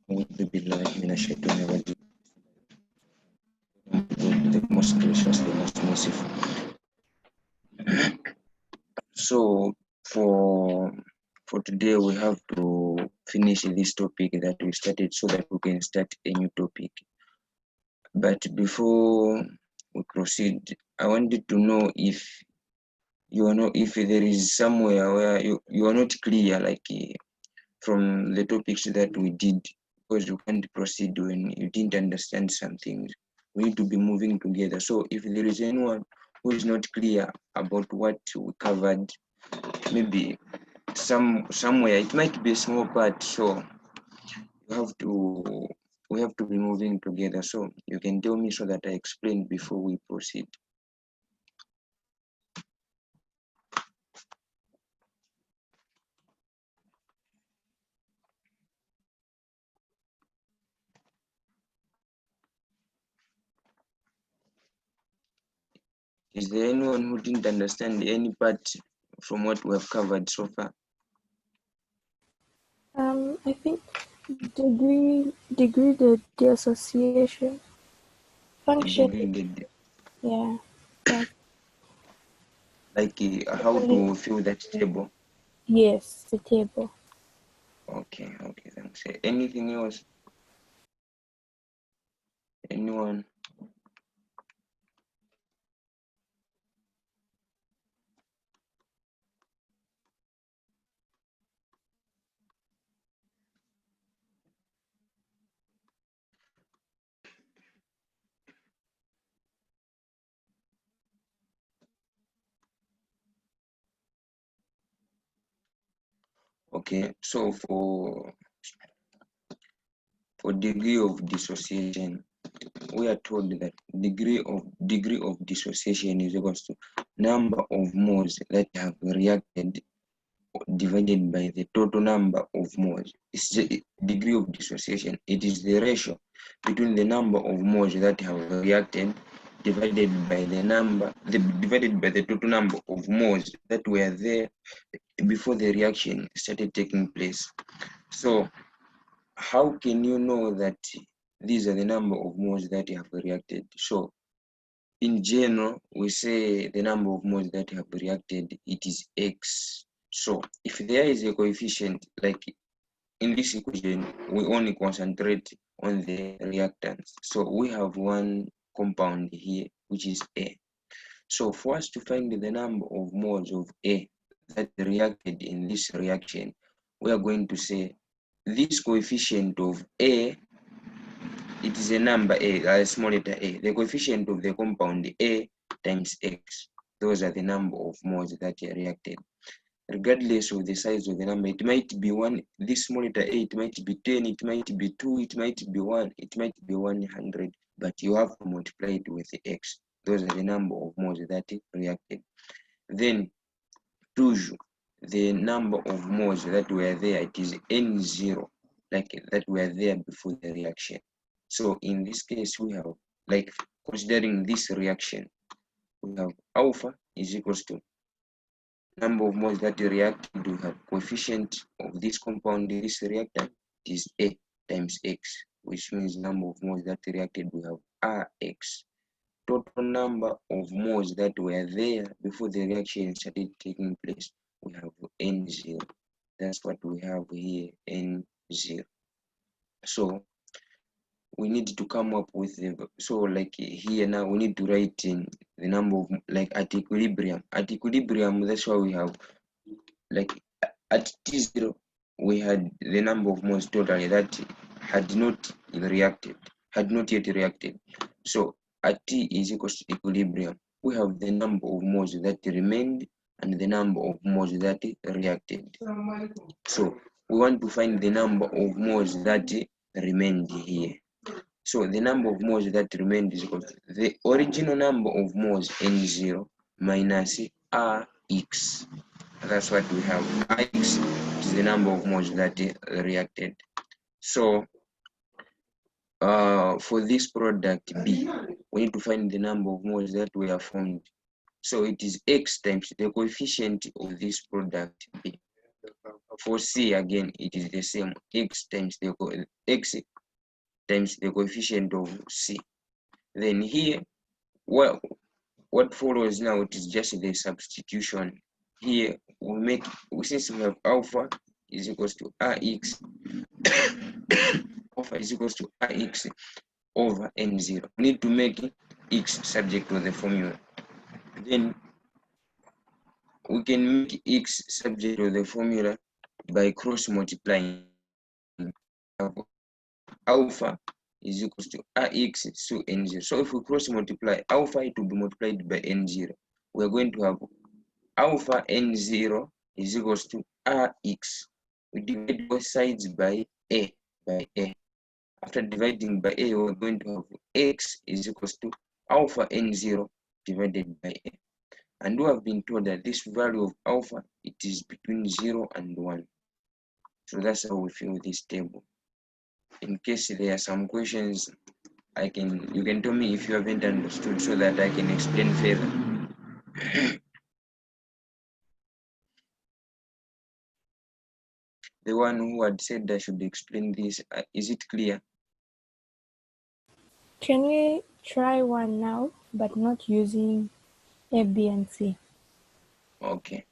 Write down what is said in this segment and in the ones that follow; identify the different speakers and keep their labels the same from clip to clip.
Speaker 1: أعوذ بالله من الشيطان الرجيم. The most gracious, the most merciful. So for today we have to finish this topic that we started so that we can start a new topic. But before we proceed, I wanted to know if if there is somewhere where you are not clear, like from the topics that we did, because you can't proceed when you didn't understand something. We need to be moving together. So if there is anyone who is not clear about what we covered, maybe somewhere it might be a small part, so we have to be moving together. So you can tell me so that I explain before we proceed. Is there anyone who didn't understand any part from what we have covered so far?
Speaker 2: I think degree the dissociation function. Yeah.
Speaker 1: Like how to fill that table.
Speaker 2: Yes, the table.
Speaker 1: Okay, thanks. Anything else? Anyone? Okay, so for degree of dissociation, we are told that degree of dissociation is equal to number of moles that have reacted divided by the total number of moles. It's the degree of dissociation. It is the ratio between the number of moles that have reacted divided by the total number of moles that were there before the reaction started taking place. So how can you know that these are the number of moles that have reacted? So in general, we say the number of moles that have reacted, it is X. So if there is a coefficient, like in this equation, we only concentrate on the reactants. So we have one compound here, which is A. So for us to find the number of moles of A that reacted in this reaction, we are going to say this coefficient of A, it is a number A, a small letter A. The coefficient of the compound A times X. Those are the number of moles that are reacted. Regardless of the size of the number, it might be 1, this small letter A, it might be 10, it might be 2, it might be 1, it might be 100, but you have to multiply it with the X. Those are the number of moles that reacted. Then, toujours, the number of moles that were there, it is N0, like that were there before the reaction. So in this case, we have, like considering this reaction, we have alpha is equals to number of moles that reacted. We have coefficient of this compound in this reactant is A times X, which means number of moles that reacted, we have Rx. Total number of moles that were there before the reaction started taking place, we have N0. That's what we have here, N0. So we need to come up with the, so like here now we need to write in the number of, like at equilibrium. At equilibrium, that's why we have, like at T0, we had the number of moles totally that had not yet reacted. So at T is equal to equilibrium, we have the number of moles that remained and the number of moles that reacted. So we want to find the number of moles that remained here. So the number of moles that remained is equal to the original number of moles N0 minus Rx. That's what we have. X is the number of moles that reacted. So for this product B, we need to find the number of moles that were formed. So it is X times the coefficient of this product B. for C again, it is the same. X times the coefficient of C. Then here, what follows now, it is just the substitution. Here we make, since we have alpha is equals to Rx, alpha is equals to Rx over N0. We need to make X subject to the formula. Then we can make X subject to the formula by cross multiplying. Alpha is equals to Rx to N0. So if we cross multiply alpha, it will be multiplied by N0. We're going to have alpha N0 is equals to Rx. We divide both sides by A. After dividing by A, we're going to have X is equals to alpha N0 divided by A. And we have been told that this value of alpha, it is between 0 and 1. So that's how we fill this table. In case there are some questions, you can tell me if you haven't understood so that I can explain further. The one who had said I should explain this, is it clear?
Speaker 2: Can we try one now, but not using A, B, and C?
Speaker 1: Okay.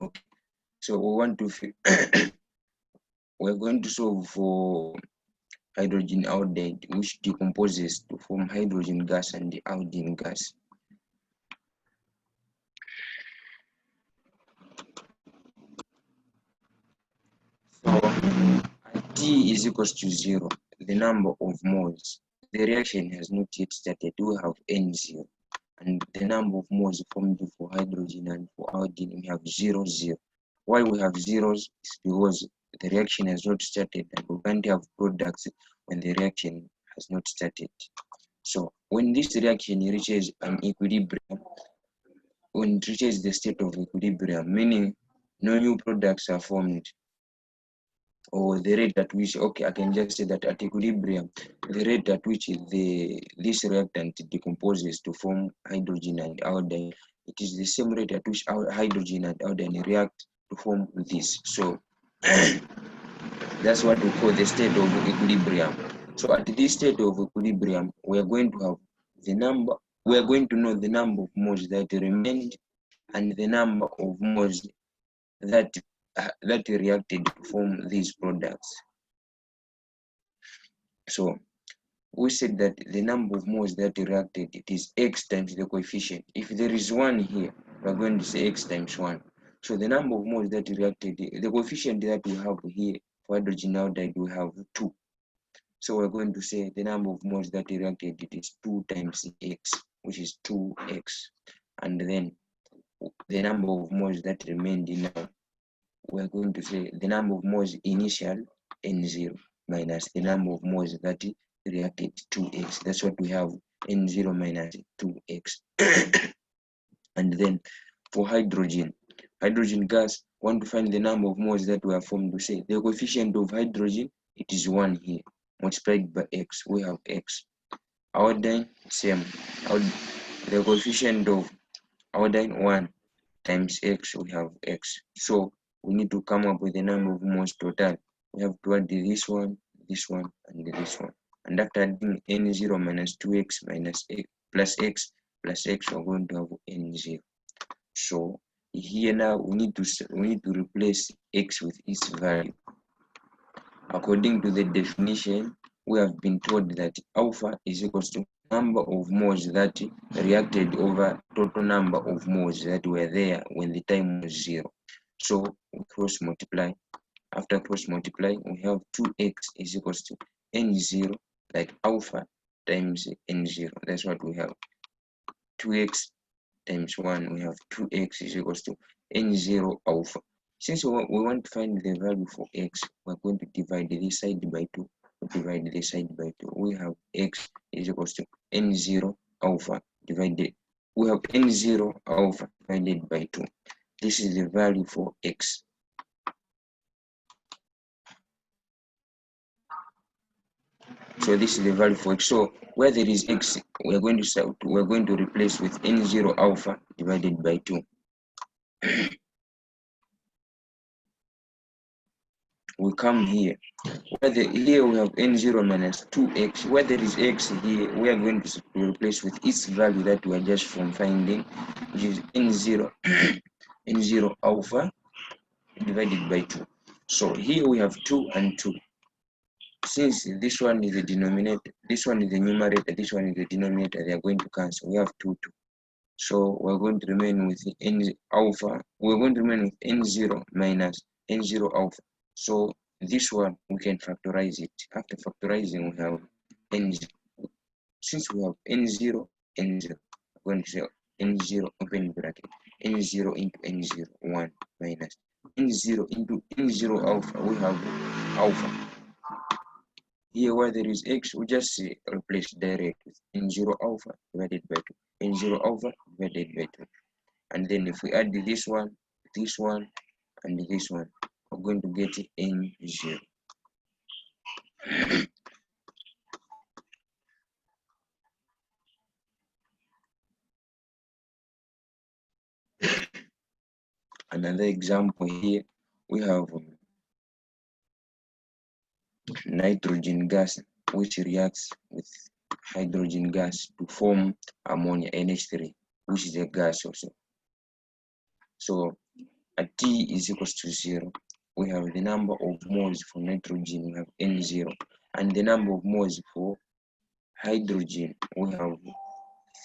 Speaker 1: Okay. So we want to we're going to solve for hydrogen iodide, which decomposes to form hydrogen gas and the iodine gas. So T is equals to 0, the number of moles. The reaction has not yet started. We have N0, and the number of moles formed for hydrogen and for iodine, we have 0, 0. Why we have zeros is because the reaction has not started, and we can't have products when the reaction has not started. So when this reaction reaches an equilibrium, when it reaches the state of equilibrium, meaning no new products are formed, or the rate at which, okay, I can just say that at equilibrium, the rate at which this reactant decomposes to form hydrogen and iodine, it is the same rate at which hydrogen and iodine react to form this. So that's what we call the state of equilibrium. So at this state of equilibrium, we are going to have we are going to know the number of moles that remained and the number of moles that reacted to form these products. So we said that the number of moles that reacted, it is X times the coefficient. If there is 1 here, we are going to say X times 1. So the number of moles that reacted, the coefficient that we have here for hydrogen iodide, we have 2. So we're going to say the number of moles that reacted, it is 2 times X, which is 2X. And then the number of moles that remained now, we're going to say the number of moles initial, N0, minus the number of moles that reacted, 2X. That's what we have, N0 minus 2X. And then for hydrogen gas, want to find the number of moles that were formed. To say the coefficient of hydrogen, it is 1 here, multiplied by X, we have X. Iodine, same. The coefficient of iodine, 1 times X, we have X. So we need to come up with the number of moles total. We have to add this one, and this one. And after adding N0 minus 2X minus X plus X plus X, we're going to have N0. So here now we need to replace X with its value. According to the definition, we have been told that alpha is equals to number of moles that reacted over total number of moles that were there when the time was 0. So we cross multiply. After cross multiplying, we have 2X is equals to N0, like alpha times N0. That's what we have. 2X times 1, we have 2X is equals to N0 alpha. Since we want to find the value for x, we're going to divide this side by 2. Divide this side by 2. We have x is equals to n0 alpha divided. We have n0 alpha divided by 2. This is the value for x. So this is the value for x. So where there is x, we're going to replace with n0 alpha divided by 2. We come here. Here we have n0 minus 2x. Where there is x here, we are going to replace with its value that we are just from finding, which is n0 n0 alpha divided by 2. So here we have 2 and 2. Since this one is the denominator, this one is the numerator, this one is the denominator, they are going to cancel. We have 2, 2. So we're going to remain with n alpha. We're going to remain with n0 minus n0 alpha. So this one we can factorize it. After factorizing, we have n0. Since we have n0, n0, we're going to say n0 open bracket, n0 into n0, 1 minus n0 into n0 alpha. We have alpha. Here where there is x, we just replace direct with n0 alpha divided by 2, n0 alpha divided by 2. And then if we add this one, and this one, we're going to get n0. Another example here, we have nitrogen gas, which reacts with hydrogen gas to form ammonia, NH3, which is a gas also. So at T is equals to 0, we have the number of moles for nitrogen, we have N0, and the number of moles for hydrogen, we have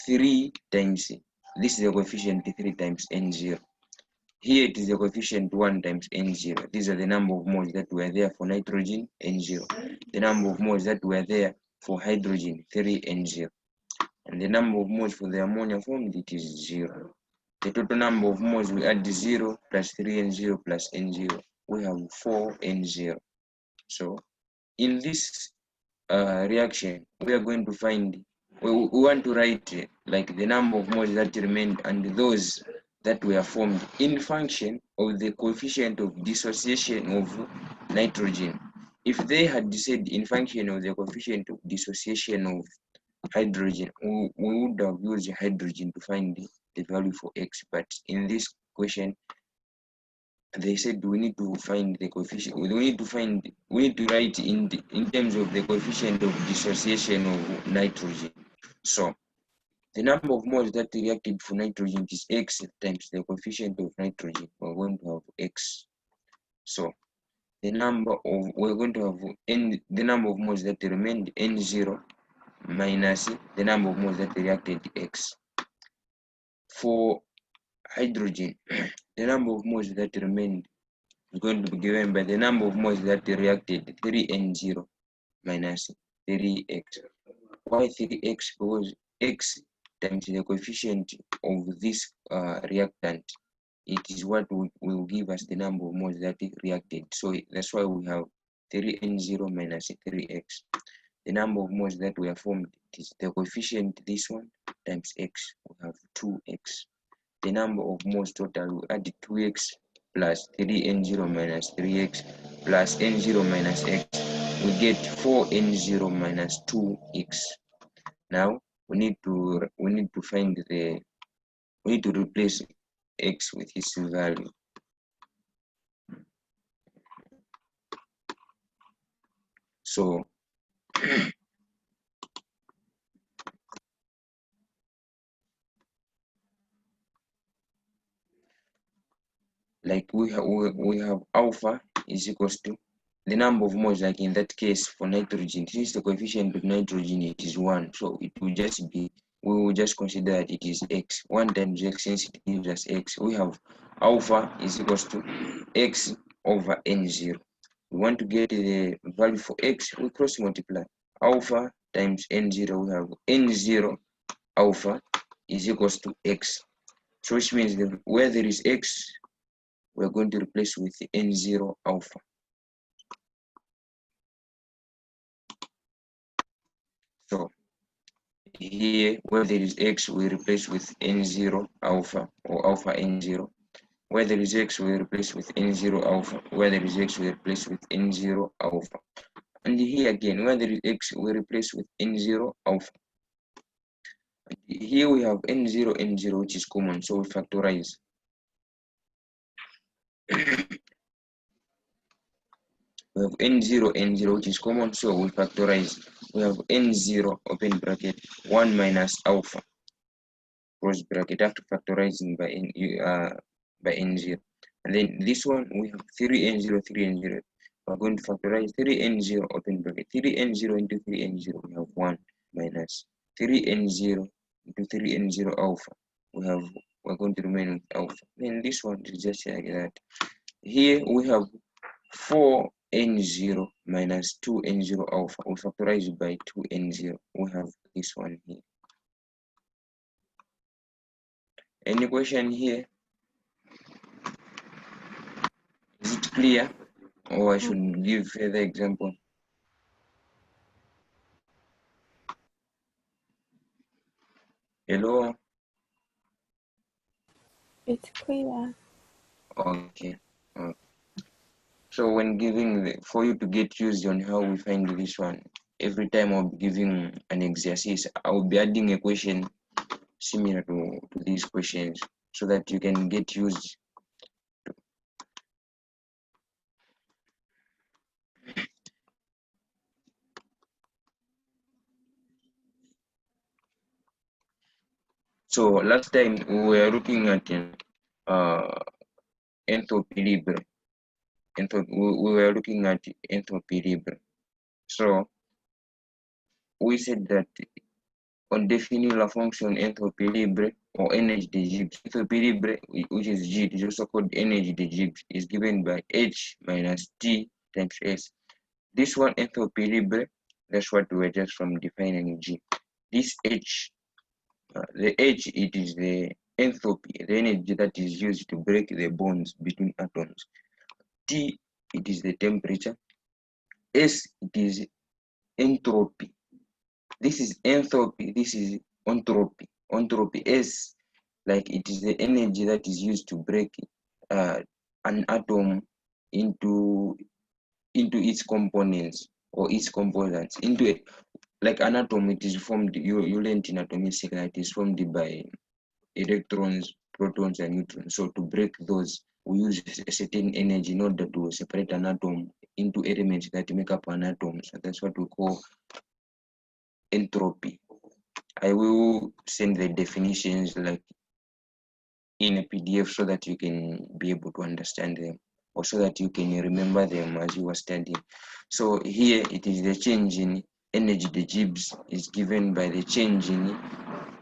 Speaker 1: 3 times, this is the coefficient 3 times N0. Here it is the coefficient 1 times N0. These are the number of moles that were there for nitrogen, N0. The number of moles that were there for hydrogen, 3 N0. And the number of moles for the ammonia formed, it is 0. The total number of moles, we add 0 plus 3 N0 plus N0. We have 4 N0. So in this reaction, we are going to find, we want to write like the number of moles that remained and those that were formed in function of the coefficient of dissociation of nitrogen. If they had said in function of the coefficient of dissociation of hydrogen, we would have used hydrogen to find the value for x. But in this question, they said we need to find the coefficient. We need to write in terms of the coefficient of dissociation of nitrogen. So the number of moles that reacted for nitrogen is x times the coefficient of nitrogen. We're going to have x. So the number of, we're going to have n, the number of moles that remained, n0 minus the number of moles that reacted, x. For hydrogen, the number of moles that remained is going to be given by the number of moles that reacted, 3n0 minus 3x. Why 3x? Because x times the coefficient of this reactant, it is what will give us the number of moles that reacted. So that's why we have 3n0 minus 3x. The number of moles that were formed is the coefficient, this one, times x. We have 2x. The number of moles total, we add 2x plus 3n0 minus 3x plus n0 minus x. We get 4n0 minus 2x. Now we need to replace x with its value. So like we have alpha is equals to the number of moles, like in that case for nitrogen, since the coefficient of nitrogen it is 1, so it will just be, we will just consider that it is x. 1 times x, since it gives us x, we have alpha is equals to x over n0. We want to get the value for x, we cross multiply. Alpha times n0, we have n0 alpha is equals to x. So which means that where there is x, we're going to replace with N0 alpha. So here, where there is X, we replace with N0 alpha or alpha N0. Where there is X, we replace with N0 alpha. Where there is X, we replace with N0 alpha. And here again, where there is X, we replace with N0 alpha. And here we have N0, N0, which is common, so we factorize. We have N0, N0, which is common, so we factorize. We have N0, open bracket, 1 minus alpha, close bracket, after factorizing by N0. And then this one, we have 3N0, 3N0. We're going to factorize 3N0, open bracket, 3N0 into 3N0, we have 1 minus 3N0 into 3N0 alpha. We're going to remain with alpha. Then this one is just like that. Here we have 4N0 minus 2N0 alpha. We factorize it by 2N0. We have this one here. Any question here? Is it clear? Or I should give further example? Hello?
Speaker 2: It's clear.
Speaker 1: Okay. So when giving for you to get used on how we find this one, every time I'll be giving an exercise, I'll be adding a question similar to these questions so that you can get used. So last time we were looking at enthalpy libre. We were looking at enthalpy libre. So we said that on defining la function enthalpy libre or energy de Gibbs, enthalpy libre, which is G, is also called energy de Gibbs, is given by H minus T times S. This one enthalpy libre, that's what we were just from defining G. This H, the H, it is the enthalpy, the energy that is used to break the bonds between atoms. T, it is the temperature. S, it is entropy. This is enthalpy, this is entropy. Entropy S, like it is the energy that is used to break an atom into its components or its components. Into it, like an atom, it is formed, you learned in atomic that it is formed by electrons, protons, and neutrons. So to break those, we use a certain energy in order to separate an atom into elements that make up an atom. So that's what we call entropy. I will send the definitions like in a PDF so that you can be able to understand them, or so that you can remember them as you are studying. So here it is the change in energy de Gibbs is given by the change in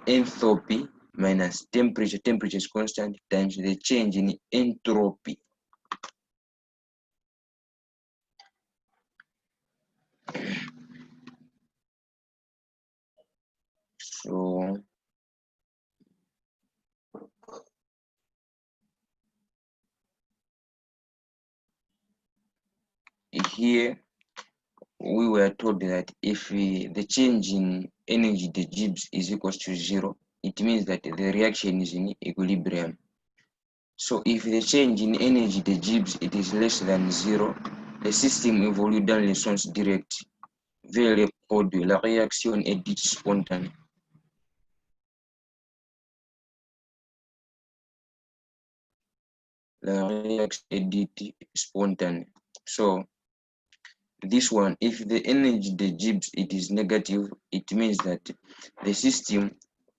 Speaker 1: enthalpy minus temperature. Temperature is constant times the change in entropy. So here we were told that if the change in energy de Gibbs is equals to 0, it means that the reaction is in equilibrium. So if the change in energy de Gibbs it is less than 0, le système évolue dans le sens direct vers le produit. La réaction est dite spontanée. La réaction est dite spontanée. So this one, if the energy de Gibbs it is negative, it means that the system,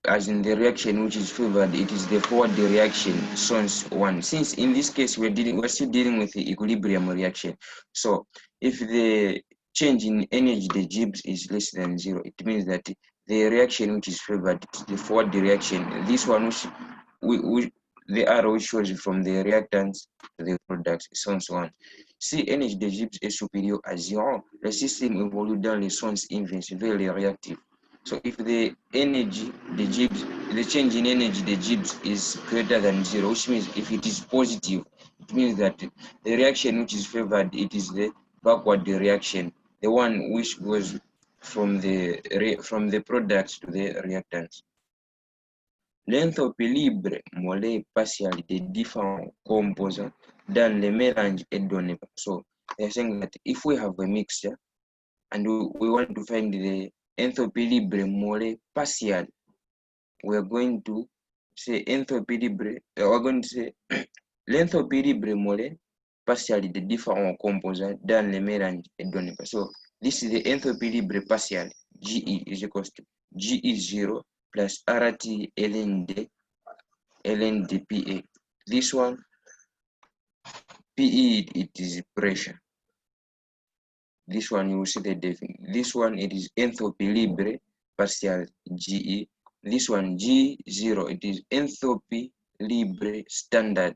Speaker 1: as in the reaction which is favored, it is the forward reaction sense 1. Since in this case we're still dealing with the equilibrium reaction. So if the change in energy de Gibbs is less than 0, it means that the reaction which is favored is the forward reaction. This one which the arrow which shows from the reactants to the products sense 1. Si energy de Gibbs est supérieur à 0, le système évolue dans le sens inverse vers le réactif. So if the energy de Gibbs, the change in energy de Gibbs is greater than 0, which means if it is positive, It means that the reaction which is favored, it is the backward reaction, the one which goes from the products to the reactants. L'entropie libre molaire partielle des différents composants dans le mélange est donnée. So they're saying that if we have a mixture and we want to find the entropie libre molaire partielle, we're going to say entropie libre, we're going to say l'entropie libre molaire partielle des différents composants dans le mélange est donnée. So this is the entropy libre partielle. GE is equals to GE0 plus RT ln d PA. This one, PE, it is pressure. This one you will see the definition. This one it is entropy libre partielle GE. This one G0, it is entropy libre standard.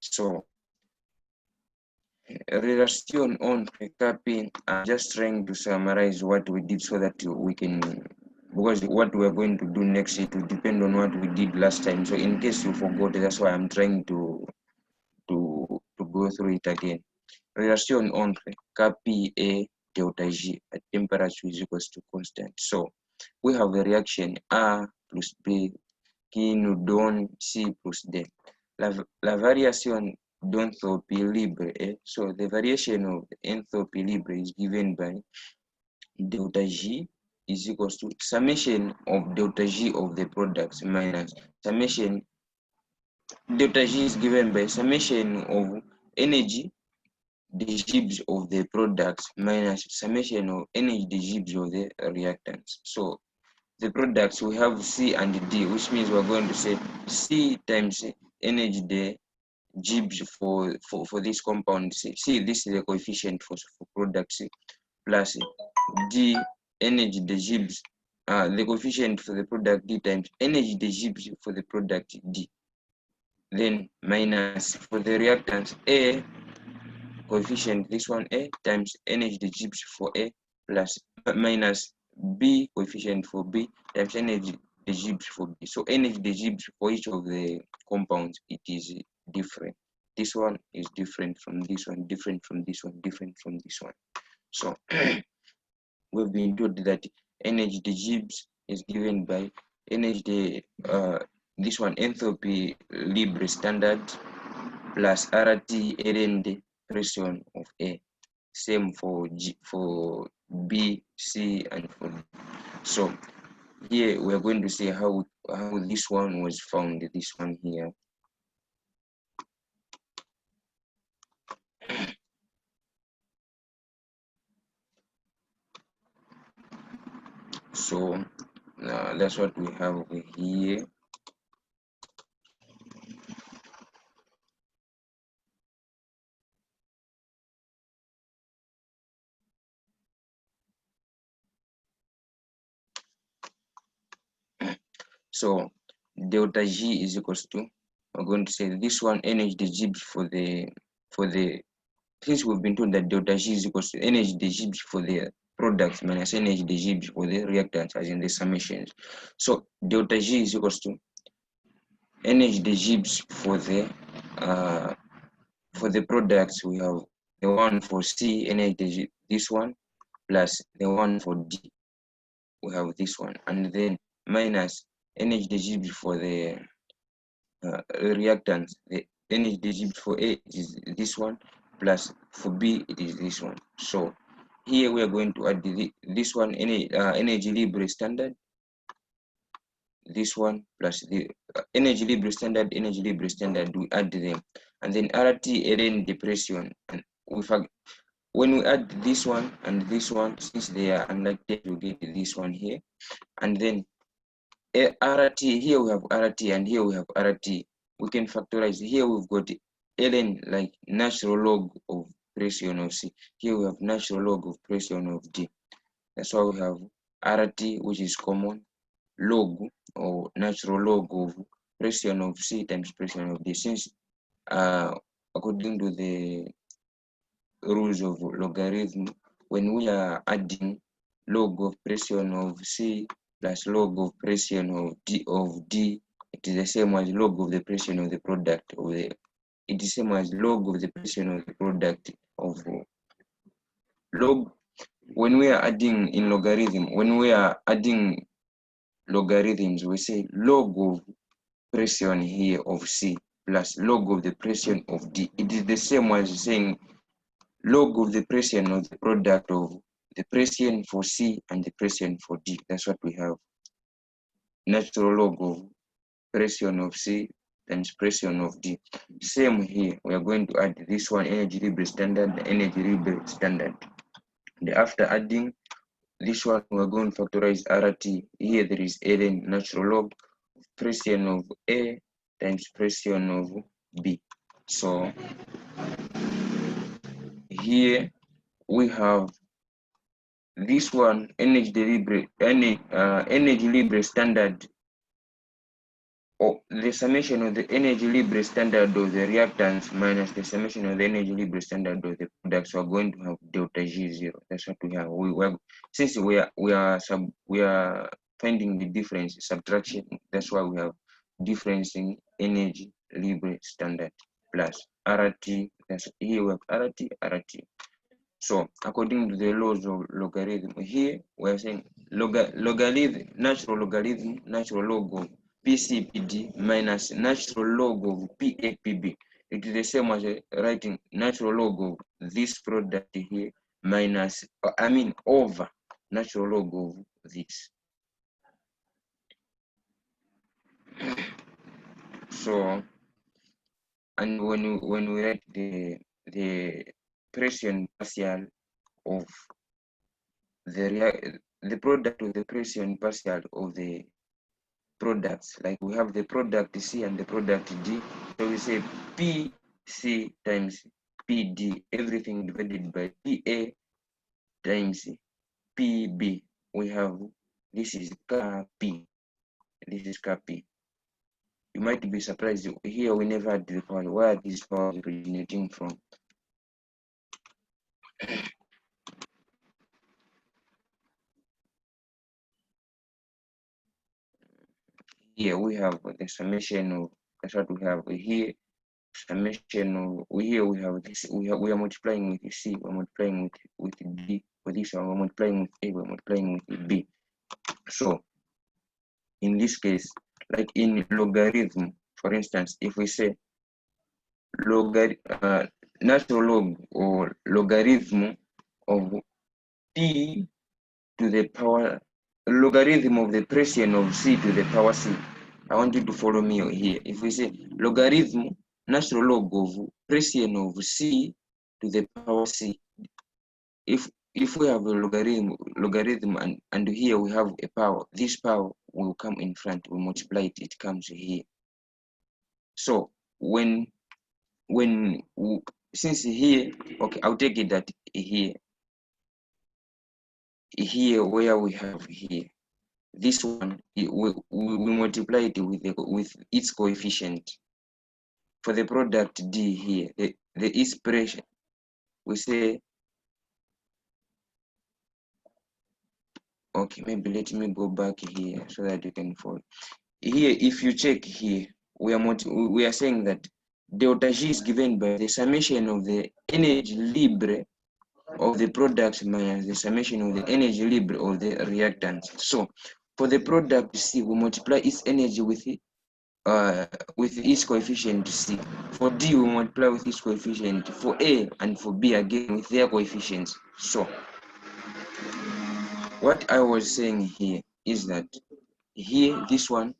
Speaker 1: So relation on recapping, I'm just trying to summarize what we did so that we can, because what we're going to do next it will depend on what we did last time. So in case you forgot, that's why I'm trying to go through it again. Relation entre Kp et delta G at temperature is equals to constant. So we have a reaction A plus B qui nous donne C plus D. La variation d'entropie libre est, so the variation of entropy libre is given by delta G is equals to summation of delta G of the products minus summation, delta G is given by summation of energy the Gibbs of the products minus summation of energy the Gibbs of the reactants. So the products we have C and D, which means we're going to say C times energy the Gibbs for this compound C. This is the coefficient for product C plus D energy the Gibbs, the coefficient for the product D times energy the Gibbs for the product D. Then minus for the reactants A coefficient, this one A times energy the Gibbs for A plus minus B coefficient for B times energy the Gibbs for B. So energy the Gibbs for each of the compounds, it is different. This one is different from this one, different from this one, different from this one. So we've been told that energy the Gibbs is given by energy the this one entropy libre standard plus RT ln the pressure of A. Same for B, C, and for D. So here we are going to see how this one was found. This one here. So that's what we have over here. So delta G is equals to, we're going to say this one energy the Gibbs for the since we've been told that delta G is equals to energy the Gibbs for the products minus energy the Gibbs for the reactants as in the summations. So delta G is equals to energy the Gibbs for the products. We have the one for C energy this one plus the one for D. We have this one, and then minus energy the Gibbs for the reactants. The energy the Gibbs for A is this one plus for B it is this one. So here we are going to add this one energy libre standard, this one plus the energy libre standard, we add them, and then RT ln depression. And when we add this one and this one, since they are unlike, we get this one here, and then RT, here we have RT and here we have RT. We can factorize. Here we've got ln like natural log of pressure of C. Here we have natural log of pressure of D. That's why we have RT, which is common, log or natural log of pressure of C times pressure of D. Since according to the rules of logarithm, when we are adding log of pressure of C plus log of pressure of D. It is the same as log of the pressure of the product of the. It is same as log of the pressure of the product of log. When we are adding in logarithm, when we are adding logarithms, we say log of pressure here of C plus log of the pressure of D. It is the same as saying log of the pressure of the product of the pressure for C and the pressure for D. That's what we have. Natural log of pressure of C times pressure of D. Same here. We are going to add this one, energy libre standard, energy libre standard. And after adding this one, we are going to factorize RT. Here there is ln natural log of pressure of A times pressure of B. So here we have this one, energy libre standard, or the summation of the energy libre standard of the reactants minus the summation of the energy libre standard of the products. We are going to have delta G0. That's what we have. Since we are finding the difference subtraction. That's why we have difference in energy libre standard plus RT. That's here we have RT. So according to the laws of logarithm, here we are saying logarithm, natural log of PCPD minus natural log of PAPB. It is the same as writing natural log of this product here minus, over natural log of this. So, and when we write the pressure partial of the product of the pressure partial of the products, like we have the product C and the product D, so we say PC times PD, everything divided by PA times PB. We have, this is Kp, this is Kp. You might be surprised, here we never had the power. Where are these powers originating from? Here we have the summation of, that's what we have here, summation of, here we have this, we are multiplying with C, we're multiplying with D, for this one we're multiplying with A, we're multiplying with B. So in this case, like in logarithm, for instance, if we say natural log or logarithm of P to the power, logarithm of the pressure of C to the power C. I want you to follow me here. If we say logarithm, natural log of pressure of C to the power C. If we have a logarithm and here we have a power, this power will come in front, we multiply it, it comes here. So since here, okay, I'll take it that here where we have here, this one, we multiply it with its coefficient. For the product D here, the expression, we say, okay, maybe let me go back here so that you can follow. Here, if you check here, we are saying that delta G is given by the summation of the energy libre of the products minus the summation of the energy libre of the reactants. So for the product C, we multiply its energy with its coefficient C. For D, we multiply with its coefficient. For A and for B, again with their coefficients. So what I was saying here is that here, this one,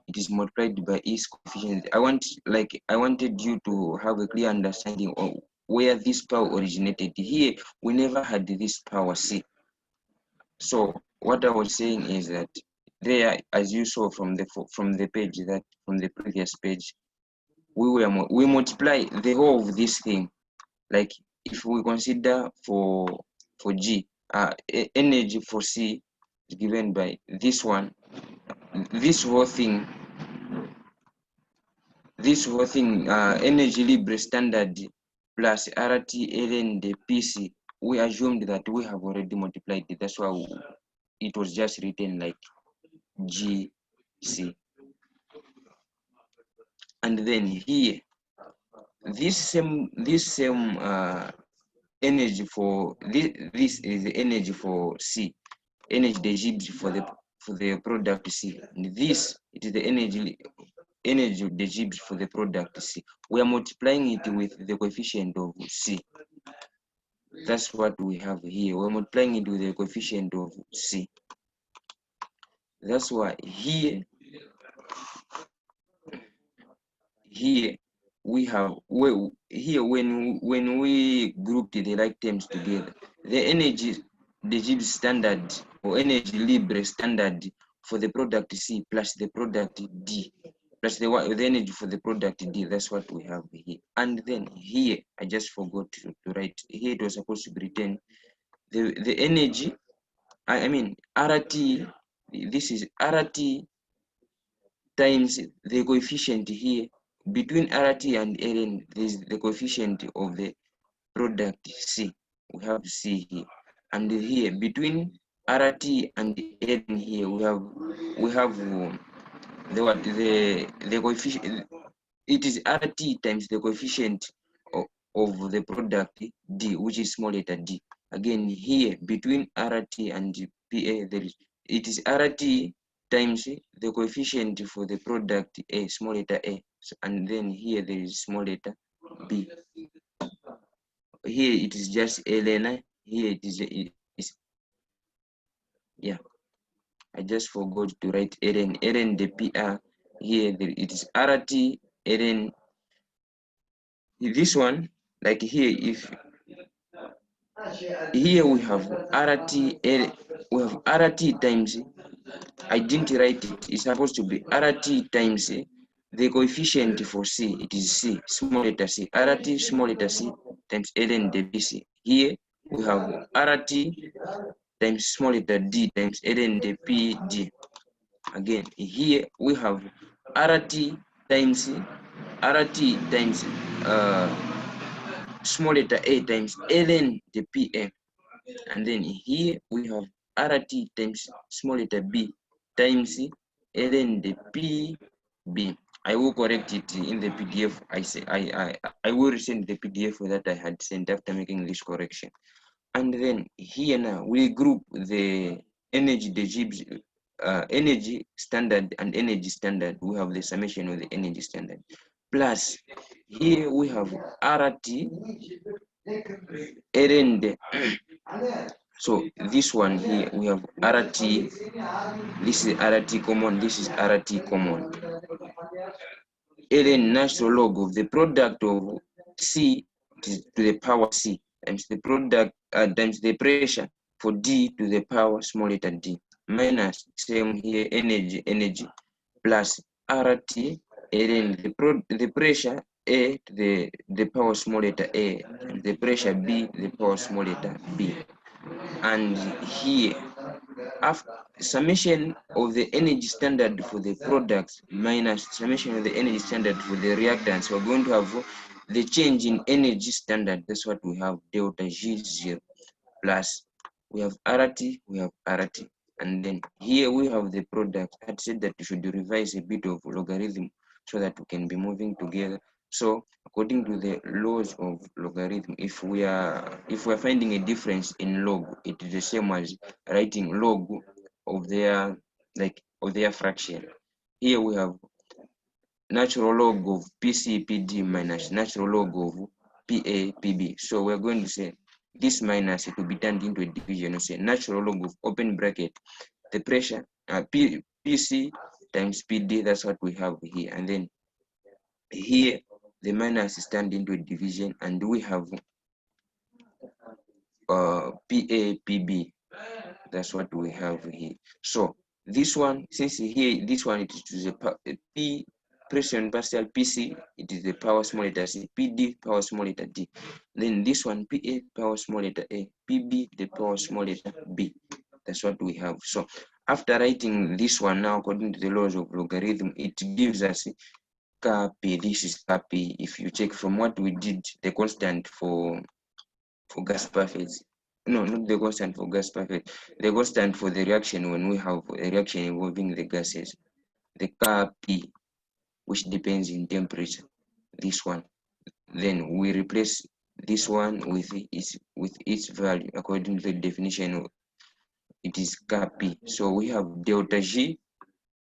Speaker 1: it is multiplied by its coefficient. I wanted you to have a clear understanding of where this power originated. Here, we never had this power C. So what I was saying is that there, as you saw from the page, that from the previous page, we multiply the whole of this thing. Like if we consider for G, energy for C is given by this one, this whole thing, energy libre standard plus RT ln the PC we assumed that we have already multiplied it. That's why it was just written like GC. And then here, this same energy for this is the energy for C, energy degibs for the product C, and this it is the energy degibs for the product C. We are multiplying it with the coefficient of C. That's what we have here. We're multiplying it with the coefficient of C. That's why here we have here when we grouped the like terms together, the energy degibs standard or energy libre standard for the product C plus the product D plus the energy for the product D. That's what we have here. And then here I just forgot to write. Here it was supposed to be written the energy, I mean RT. This is RT times the coefficient here between RT and Ln. This is the coefficient of the product C. We have C here, and here between RT and Ln here we have the coefficient. It is RT times the coefficient of the product D, which is small letter d. Again here between RT and PA it is RT times the coefficient for the product A, small letter A, and then here there is small letter B. Here it is just ln. Here it is yeah. I just forgot to write ln the PR. Here it is RT ln. This one, like here, if here we have RT times, I didn't write it. It's supposed to be RT times the coefficient for C. It is C, small letter C. RT small letter C times ln the BC. Here we have RT times small letter D times ln the PD. Again, here we have RT times small letter A times ln the PM. And then here we have RT times small letter B times ln the PB. I will correct it in the PDF. I will resend the PDF that I had sent after making this correction. And then here now we group the energy degibs, energy standard and energy standard. We have the summation of the energy standard. Plus here we have RT ln. So this one here we have RT. This is RT common. This is RT common. ln natural log of the product of C to the power C times the product times the pressure for D to the power small letter d minus same here energy plus RT ln the pressure A to the power small letter A and the pressure B to the power small letter B. And here after summation of the energy standard for the products minus summation of the energy standard for the reactants, we're going to have the change in energy standard. That's what we have, delta G0 plus we have RT, and then here we have the product. I had said that you should revise a bit of logarithm so that we can be moving together. So according to the laws of logarithm, if we are finding a difference in log, it is the same as writing log of their fraction. Here we have natural log of PCPD minus natural log of PAPB. So we're going to say this minus, it will be turned into a division. We say natural log of open bracket the pressure PC times PD. That's what we have here, and then here the minus is turned into a division, and we have PAPB. That's what we have here. So this one, since here this one it is the P pressure partial PC, it is the power small letter C, PD power small letter D. Then this one PA power small letter A, PB the power small letter B. That's what we have. So after writing this one now according to the laws of logarithm, it gives us P. This is P. If you check from what we did, the constant for gas perfect No, not the constant for gas perfect. The constant for the reaction when we have a reaction involving the gases. The Kp, which depends in temperature. This one. Then we replace this one with its value according to the definition of it is Kp. So we have delta G,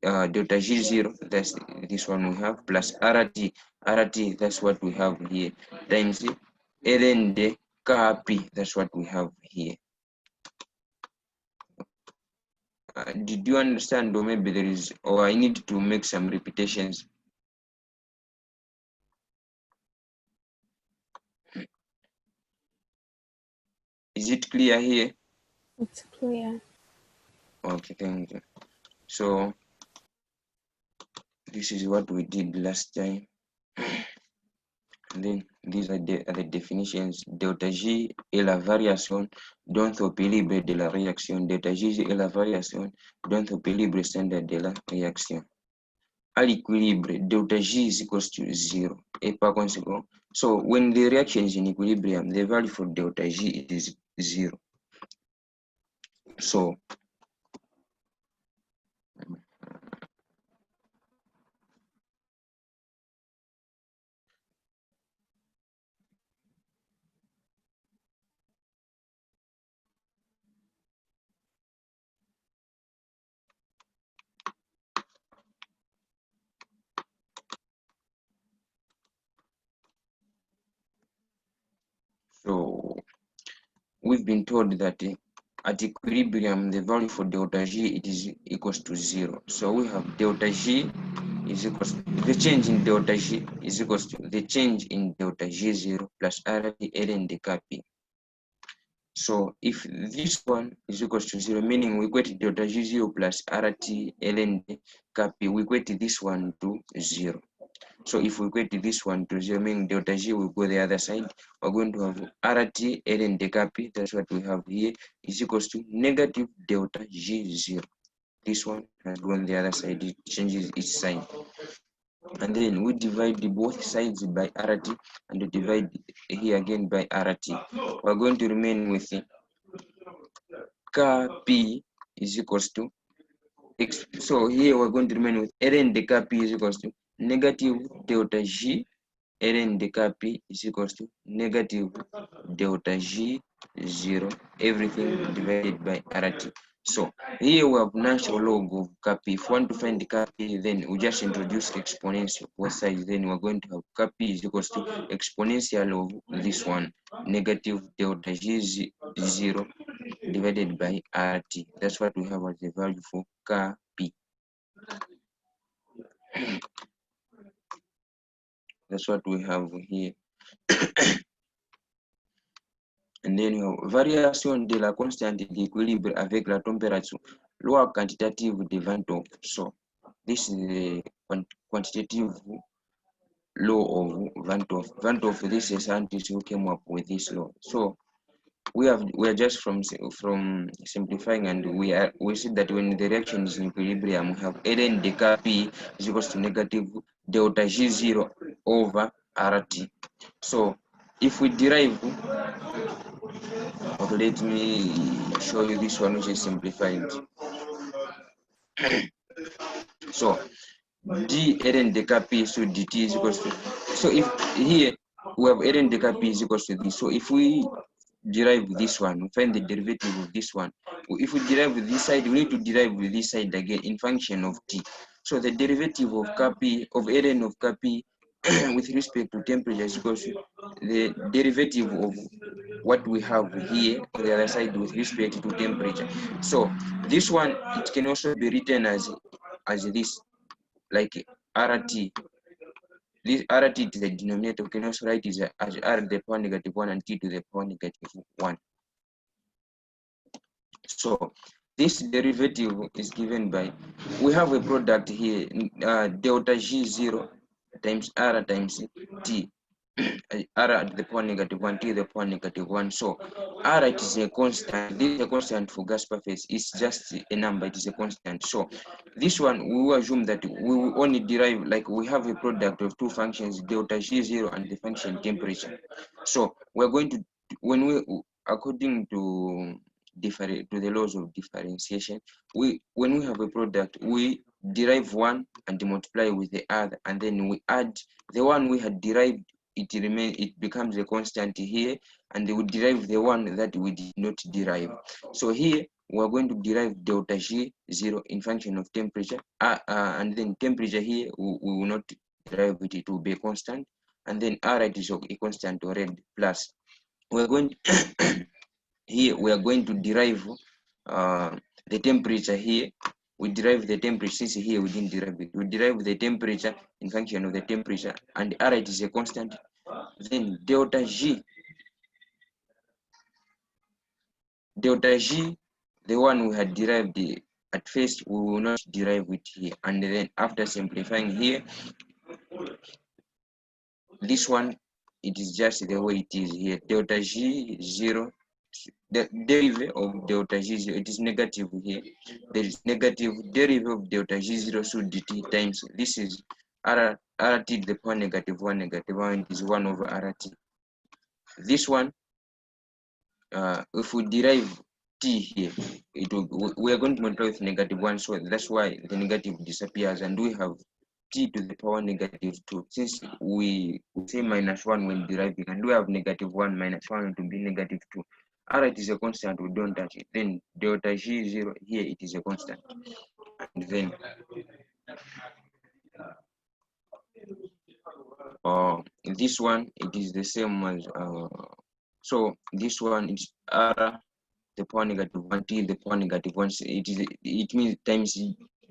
Speaker 1: delta G0, that's this one we have, plus RT, that's what we have here, times ln the Kp, that's what we have here. Did you understand, or maybe there is, or I need to make some repetitions? Is it clear here?
Speaker 2: It's clear.
Speaker 1: Okay, thank you. So this is what we did last time. And then these are the definitions. Delta G est la variation d'entropie de la réaction. Delta G est la variation d'entropie standard de la réaction. À l'équilibre, delta G is equals to 0. Et par conséquent, so when the reaction is in equilibrium, the value for delta G is 0. So we've been told that at equilibrium, the value for delta G it is equals to 0. So we have delta G is equals to, the change in delta G is equals to the change in delta G0 plus RT ln the Kp. So if this one is equals to 0, meaning we equate delta G0 plus RT ln the Kp, we equate this one to 0. So if we equate this one to 0, meaning delta G will go the other side, we're going to have RT ln the Kp, that's what we have here, is equals to negative delta G0. This one has gone the other side, it changes its sign. And then we divide both sides by RT and we divide here again by RT. We're going to remain with Kp is equals to X. So here we're going to remain with ln the Kp is equals to negative delta G ln the Kp is equals to negative delta G0, everything divided by RT. So here we have natural log of Kp. If we want to find the Kp, then we just introduce exponential both sides. Then we're going to have Kp is equals to exponential of this one, negative delta G0 divided by RT. That's what we have as the value for Kp. That's what we have here. And then variation de la constante d'équilibre avec la température, loi quantitative de Van 't Hoff. So this is the quantitative law of Van 't Hoff. Van 't Hoff, this is a scientist who came up with this law. So we are just from simplifying, and we see that when the reaction is in equilibrium, we have ln the Kp is equals to negative delta G0 over RT. So if we derive, okay, let me show you this one which is simplified. So d ln the Kp, so dt is equals to, so if here we have ln the Kp is equals to this, so if we derive this one, we find the derivative of this one. If we derive with this side, we need to derive with this side again in function of t. So the derivative of Kp, of ln of Kp with respect to temperature is equals to the derivative of what we have here on the other side with respect to temperature. So this one, it can also be written as this, like RT. This RT is the denominator. We can also write it as R to the power negative 1 and T to the power negative 1. So this derivative is given by, we have a product here, delta G0 times R times T. R at the power negative 1, T to the power negative 1. So R, it is a constant. This is a constant for gas perfect. It's just a number, it is a constant. So this one, we will assume that we will only derive, like we have a product of two functions, delta G0 and the function temperature. So we're going to, when according to the laws of differentiation, when we have a product, we derive one and multiply with the other, and then we add the one we had derived. It becomes a constant here, and we derive the one that we did not derive. So here we are going to derive delta G0 in function of temperature, and then temperature here we will not derive it, it will be a constant, and then R it is a constant already, plus we're going here we are going to derive the temperature here. We derive the temperature, since here we didn't derive it. We derive the temperature in function of the temperature, and R it is a constant. Then delta G, the one we had derived at first, we will not derive it here. And then after simplifying here, this one, it is just the way it is here. Delta G0, the derivative of delta G0, it is negative here. There is negative derivative of delta G0 so dt times, this is RT to the power negative 1, it is 1 over RT. This one, if we derive T here, we are going to multiply with negative 1, so that's why the negative disappears, and we have T to the power negative 2. Since we say minus 1 when deriving, and we have negative 1 minus 1 to be negative 2. R it is a constant, we don't touch it. Then delta G0 here, it is a constant. And then this one, it is the same as so this one is R the power negative 1 T the power negative 1. It means times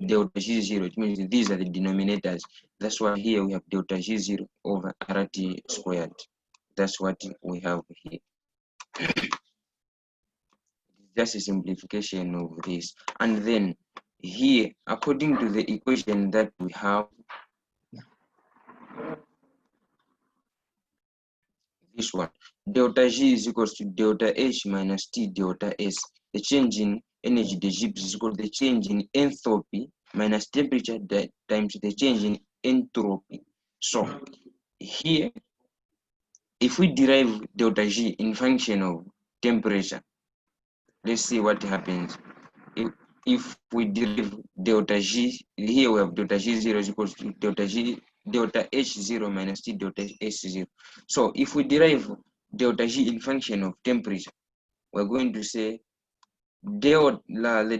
Speaker 1: delta G0, it means these are the denominators. That's why here we have delta G0 over RT squared. That's what we have here. Just a simplification of this. And then here, according to the equation that we have, this one, delta G is equals to delta H minus T delta S. The change in energy dissipated is equal to the change in enthalpy minus temperature times the change in entropy. So here, if we derive delta G in function of temperature, let's see what happens. If we derive delta G, here we have delta G0 is equals to delta H0 minus T delta S0. So if we derive delta G in function of temperature, we're going to say the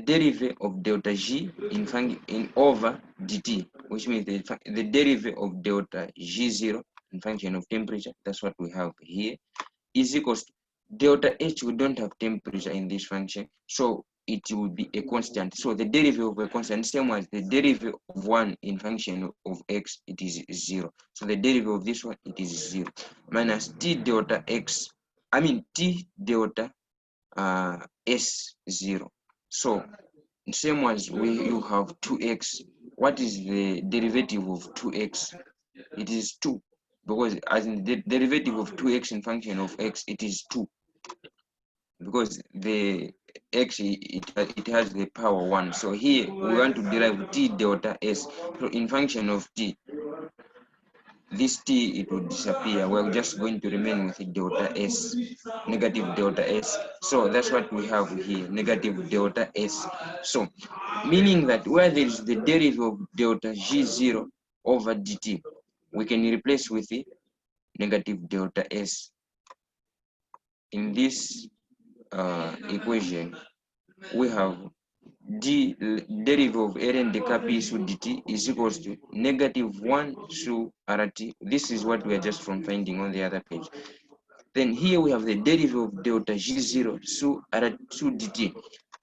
Speaker 1: derivative of delta G in over dt, which means the derivative of delta G0 in function of temperature, that's what we have here, is equals to delta H. We don't have temperature in this function, so it will be a constant. So the derivative of a constant, same as the derivative of 1 in function of x, it is 0. So the derivative of this one, it is 0. Minus T delta x, T delta S0. So same as you have 2x. What is the derivative of 2x? It is 2. Because as in the derivative of 2x in function of x, it is 2. Because the x, it has the power 1. So here we want to derive T delta S. So in function of T, this T, it will disappear. We're just going to remain with delta S, negative delta S. So that's what we have here, negative delta S. So meaning that where there is the derivative of delta G0 over dt, we can replace with the negative delta S. In this equation, we have d derivative of ln decap sub dt is equals to negative 1 sub RT. This is what we are just from finding on the other page. Then here we have the derivative of delta G0 sub dt.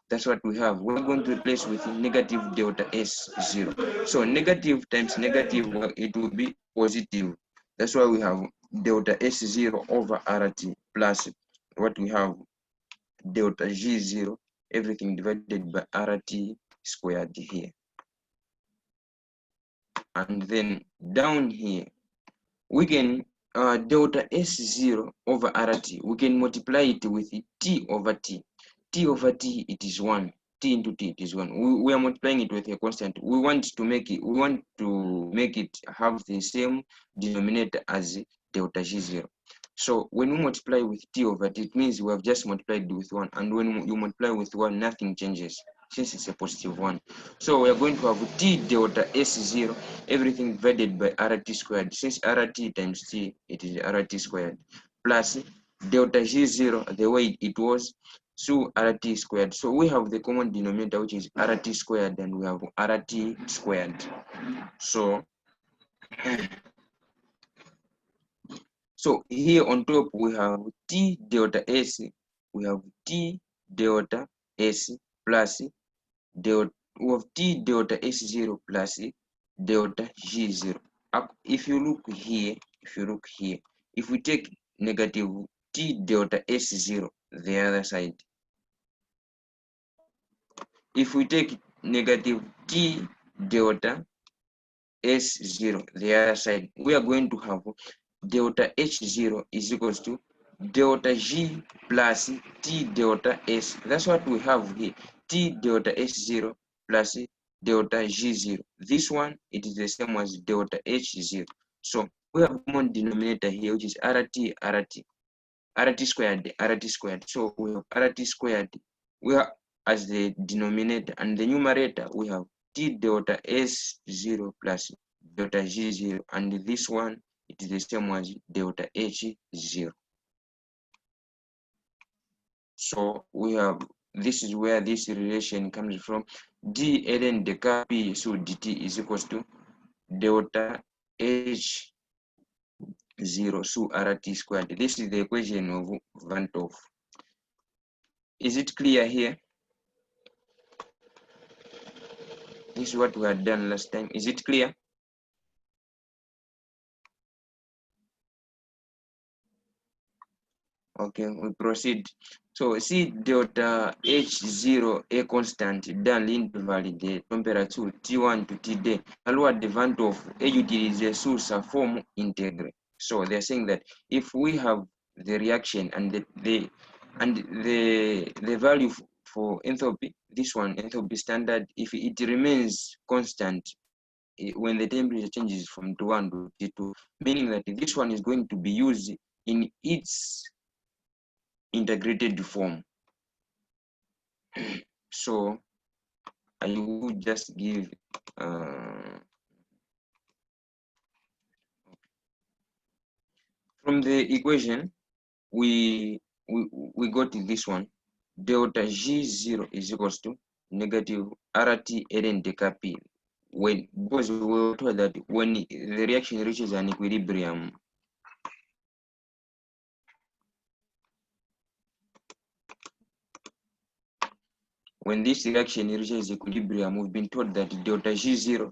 Speaker 1: That's what we have. We're going to replace with negative delta S0. So negative times negative, it will be positive. That's why we have delta S0 over RT plus what we have, delta G0, everything divided by RT squared here. And then down here, we can delta S0 over RT, we can multiply it with T over T. T over T, it is 1. T into T, it is 1. We are multiplying it with a constant. We want to make it have the same denominator as delta G0. So when we multiply with t over t, it means we have just multiplied with 1. And when you multiply with 1, nothing changes since it's a positive 1. So we are going to have t delta S0, everything divided by RT squared. Since RT times t, it is RT squared, plus delta G0, the way it was, so RT squared. So we have the common denominator, which is RT squared, and we have RT squared. So here on top we have t delta S, we have t delta S plus delta, we have t delta S0 plus delta G0. If you look here, if we take negative t delta S0 the other side, if we take negative t delta S0 the other side, we are going to have delta H0 is equals to delta G plus T delta S. That's what we have here. T delta S0 plus delta G0. This one, it is the same as delta H0. So we have common denominator here, which is RT squared. So we have RT squared. We have as the denominator, and the numerator we have T delta S0 plus delta G0, and this one, it is the same as delta H0. So we have, this is where this relation comes from. D ln deca P so dt is equals to delta H0 so RT squared. This is the equation of Van 't Hoff. Is it clear here? This is what we had done last time. Is it clear? Okay, we proceed. So see delta H0 a constant dans l'intervalle de température T1 to Td. La loi de Van 't Hoff est utilisée sous sa forme intégrée. So they're saying that if we have the reaction and the value for enthalpy, this one enthalpy standard, if it remains constant when the temperature changes from T1 to T2, meaning that this one is going to be used in its integrated form. So I will just give from the equation we got this one, delta G0 is equals to negative RT ln deca P, when, because we were told that when the reaction reaches an equilibrium, when this reaction reaches equilibrium, we've been told that delta G0,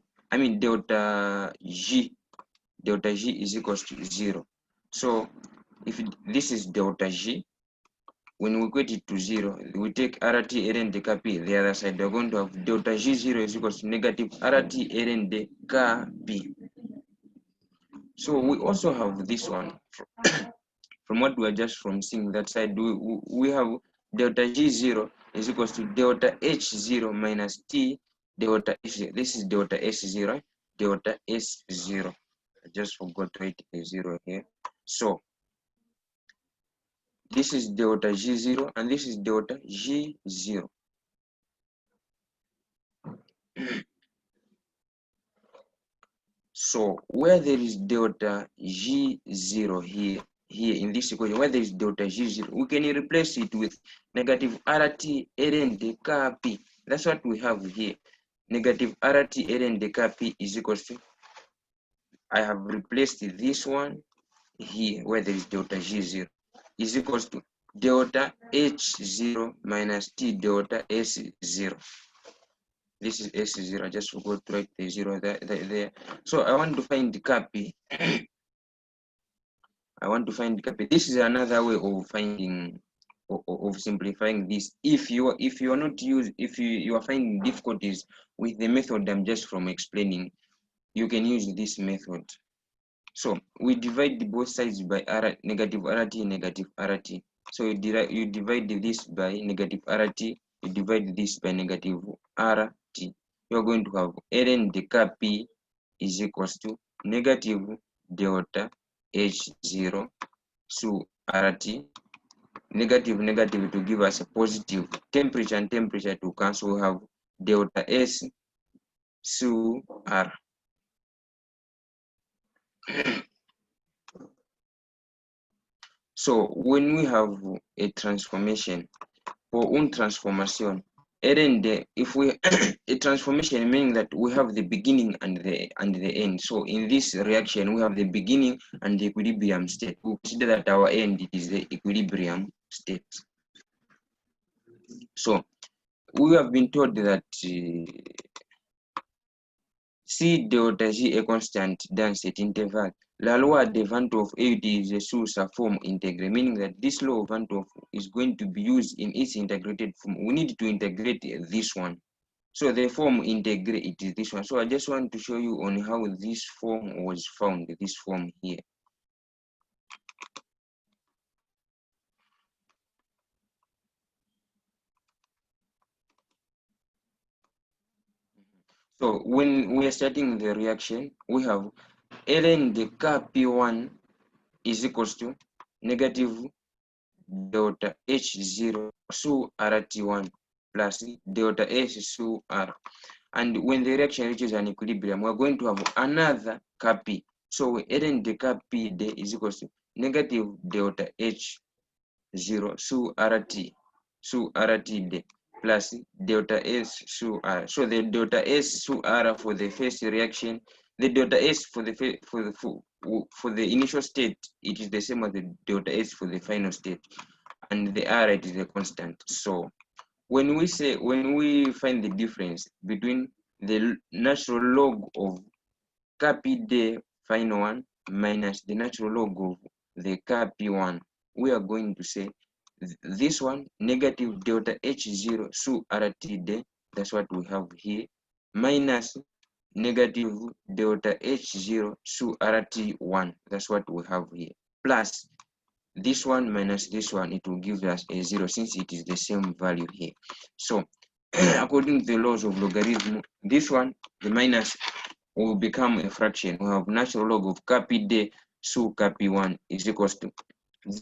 Speaker 1: delta G is equals to 0. So if this is delta G, when we equate it to 0, we take RT ln deca P the other side, we're going to have delta G0 is equals to negative RT ln deca P. So we also have this one. From what we are just from seeing that side, we have delta G0 is equals to delta H0 minus T delta S0. This is delta S0, delta S0. I just forgot to write a 0 here. So this is delta G0 and this is delta G0. So where there is delta G0 here in this equation, where there is delta G0, we can replace it with negative RT ln deca P. That's what we have here. Negative RT ln deca P is equals to, I have replaced this one here where there is delta G0 is equals to delta H0 minus T delta S0. This is S0. I just forgot to write the 0 there. So I want to find the K. This is another way of finding, of simplifying this. If you are finding difficulties with the method I'm just from explaining, you can use this method. So we divide both sides by negative RT, negative RT. So you divide this by negative RT, you divide this by negative RT. You're going to have ln deca P is equals to negative delta H0 su RT, negative negative to give us a positive, temperature and temperature to cancel, we have delta S su R. So when we have a transformation, for une transformation, if we a transformation meaning that we have the beginning and the end. So in this reaction, we have the beginning and the equilibrium state. We consider that our end is the equilibrium state. So we have been told that C delta G est constant dans cet intervalle. La loi de Van 't Hoff est utilisée sous sa forme intégrée, meaning that this law of Van 't Hoff is going to be used in its integrated form. We need to integrate this one. So the form integrate, it is this one. So I just want to show you on how this form was found, this form here. So when we are starting the reaction, we have ln the Kp1 is equals to negative delta H0 su RT1 plus delta S su R. And when the reaction reaches an equilibrium, we're going to have another Kp. So ln the Kp day is equals to negative delta H0 su RT day plus delta S su R. So the delta S su R for the first reaction, the delta S for the initial state, it is the same as the delta S for the final state, and the R, it is a constant. So when we find the difference between the natural log of Kp day final one minus the natural log of the Kp1, we are going to say this one negative delta H0 su RT day, that's what we have here, minus negative delta H0 su RT1, that's what we have here, plus this one minus this one, it will give us a 0 since it is the same value here. So according to the laws of logarithm, this one, the minus, will become a fraction. We have natural log of Kp day su Kp1 is equals to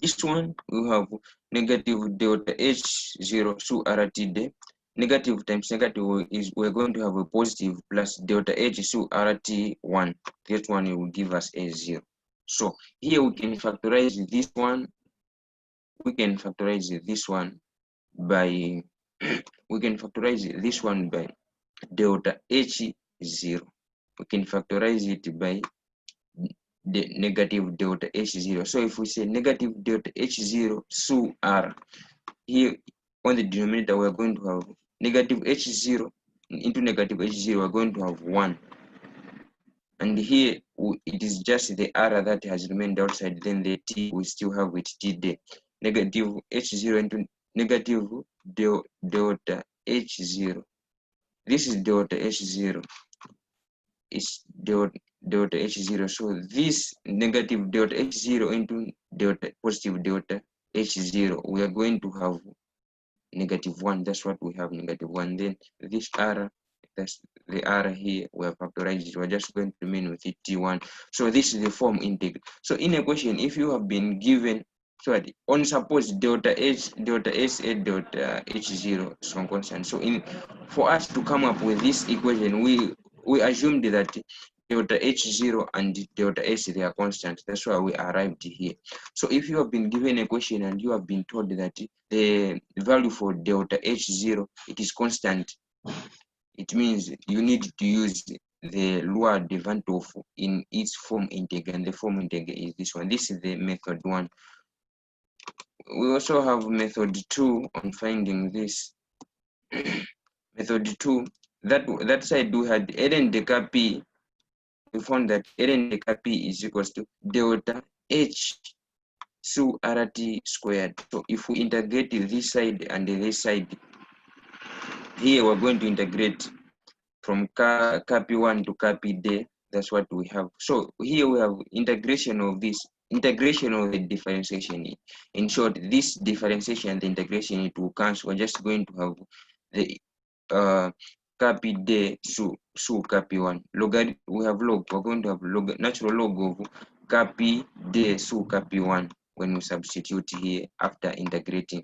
Speaker 1: this one. We have negative delta H0 su RT day. Negative times negative is, we're going to have a positive, plus delta H su RT1. That one will give us a 0. So here we can factorize this one. We can factorize this one by delta H0. We can factorize it by the negative delta H0. So if we say negative delta H0 su R, here on the denominator we're going to have negative H0 into negative H0, we're going to have 1. And here it is just the R that has remained outside, then the T, we still have it T day. Negative H0 into negative delta H0. This is delta H0. Is delta H0. So this negative delta H0 into delta positive delta H0, we are going to have negative 1. That's what we have, negative 1. Then this R, that's the R here, we have factorized it. We're just going to remain with it T1. So this is the form integral. So in a question, if you have been given, sorry, on suppose delta S, delta H0 some constant. So for us to come up with this equation, we assumed that delta H0 and delta S, they are constant. That's why we arrived here. So if you have been given a question and you have been told that the value for delta H0, it is constant, it means you need to use the loi de Van 't Hoff in its form integral, and the form integral is this one. This is the method 1. We also have method 2 on finding this. Method 2, that side we had ln the Kp. We found that ln the Kp is equals to delta H su RT squared. So if we integrate this side and this side, here we're going to integrate from Kp1 to Kp day. That's what we have. So here we have integration of this, integration of the differentiation. In short, this differentiation and the integration, it will cancel. We're just going to have the Kp day su Kp1. We have log. We're going to have natural log of Kp day su Kp1. when we substitute here after integrating.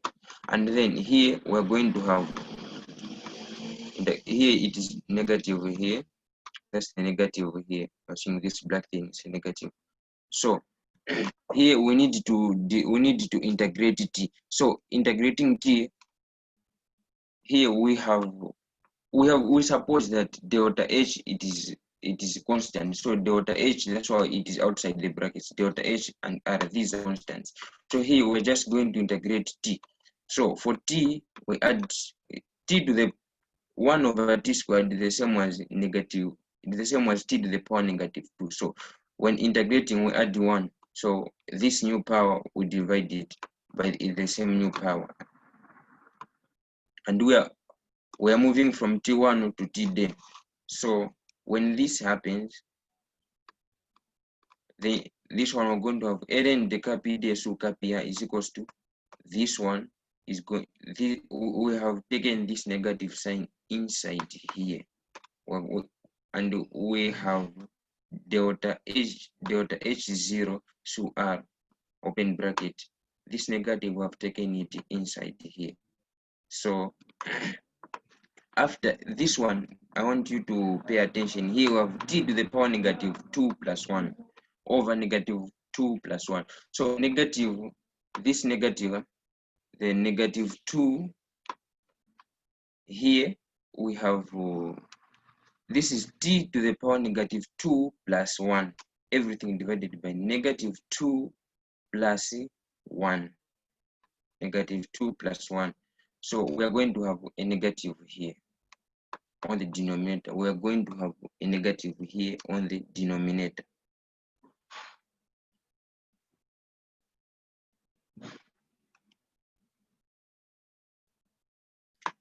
Speaker 1: And then here we're going to have here it is negative here. That's the negative here. I'm seeing this black thing is a negative. So here we need to integrate t. So integrating t, here we suppose that delta h it is constant. So delta h, that's why it is outside the brackets. Delta h and r, these are constants. So here we're just going to integrate t. So for t, we add t to the 1 over t squared is the same as negative, it's the same as t to the power negative 2. So when integrating, we add 1. So this new power, we divide it by the same new power. And we are moving from t1 to td. So when this happens, this one we're going to have ln deca pd su capia is equals to this one is going. We have taken this negative sign inside here. And we have delta h0 su r open bracket. This negative we have taken it inside here. So after this one, I want you to pay attention. Here we have t to the power negative 2 plus 1 over negative 2 plus 1. So negative, this negative, the negative 2 here we have this is t to the power negative 2 plus 1. Everything divided by negative 2 plus 1. Negative 2 plus 1. So we are going to have a negative here on the denominator. We are going to have a negative here on the denominator.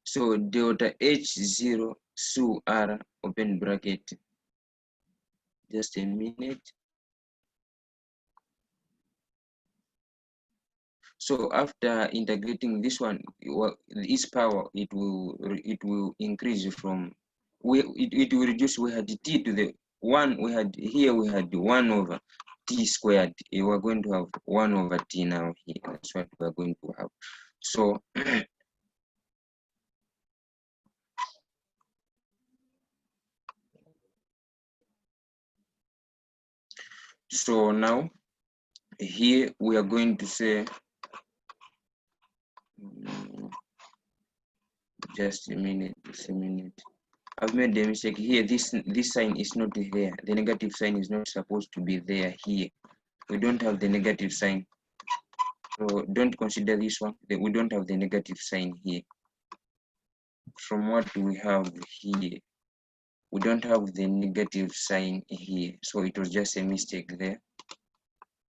Speaker 1: So delta h0 su r open bracket. Just a minute. So after integrating this one, this power it will increase from it will reduce. We had t to the 1. We had 1 over t squared. We are going to have 1 over t now here. That's what we are going to have. So so now here we are going to say just a minute. I've made a mistake here. This sign is not there. The negative sign is not supposed to be there here. We don't have the negative sign. So don't consider this one. We don't have the negative sign here. From what we have here, we don't have the negative sign here. So it was just a mistake there.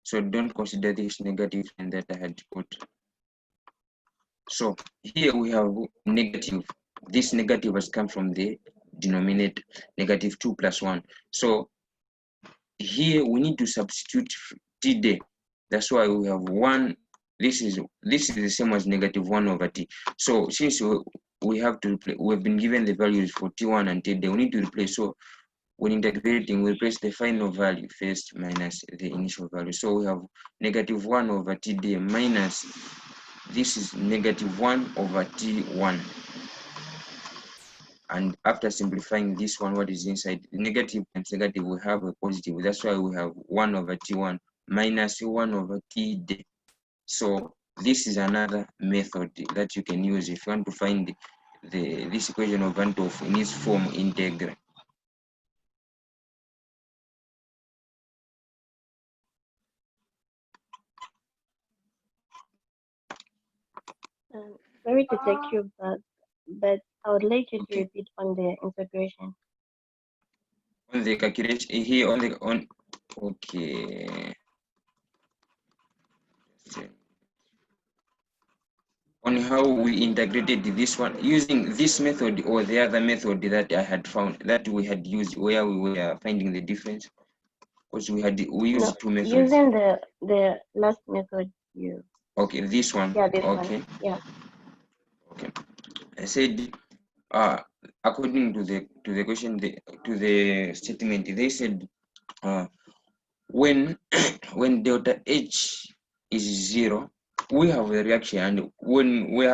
Speaker 1: So don't consider this negative sign that I had put. So here we have negative. This negative has come from the denominator, negative 2 plus 1. So here we need to substitute td. That's why we have 1. This is the same as negative 1 over t. So since we have to replace, we've been given the values for t1 and td, we need to replace. So when integrating, we replace the final value first minus the initial value. So we have negative 1 over td minus, this is negative 1 over t1. And after simplifying this one, what is inside? Negative times negative, we have a positive. That's why we have 1 over t1 minus 1 over td. So this is another method that you can use if you want to find this equation of Van 't Hoff in its form integral.
Speaker 3: Sorry to take you back, but I would like you to repeat on the integration.
Speaker 1: On the calculation here, okay. On how we integrated this one using this method or the other method that I had found that we had used where we were finding the difference, because we used 2 methods.
Speaker 3: Using the last method you.
Speaker 1: Okay, this one.
Speaker 3: Yeah, this
Speaker 1: okay.
Speaker 3: one. Yeah.
Speaker 1: Okay. I said according to the question, to the statement, they said when delta h is 0, we have a reaction, and when we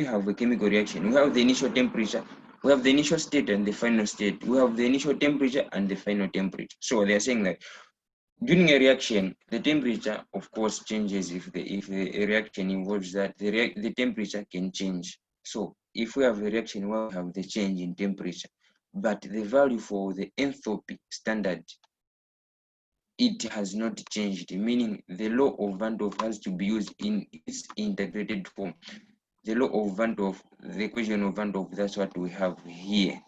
Speaker 1: have a chemical reaction, we have the initial temperature, we have the initial state and the final state, we have the initial temperature and the final temperature. So they are saying that during a reaction, the temperature of course changes. If a reaction involves that, the temperature can change. So if we have a reaction where we have the change in temperature, but the value for the enthalpy standard, it has not changed, meaning the law of Van 't Hoff has to be used in its integrated form. The law of Van 't Hoff, the equation of Van 't Hoff, that's what we have here,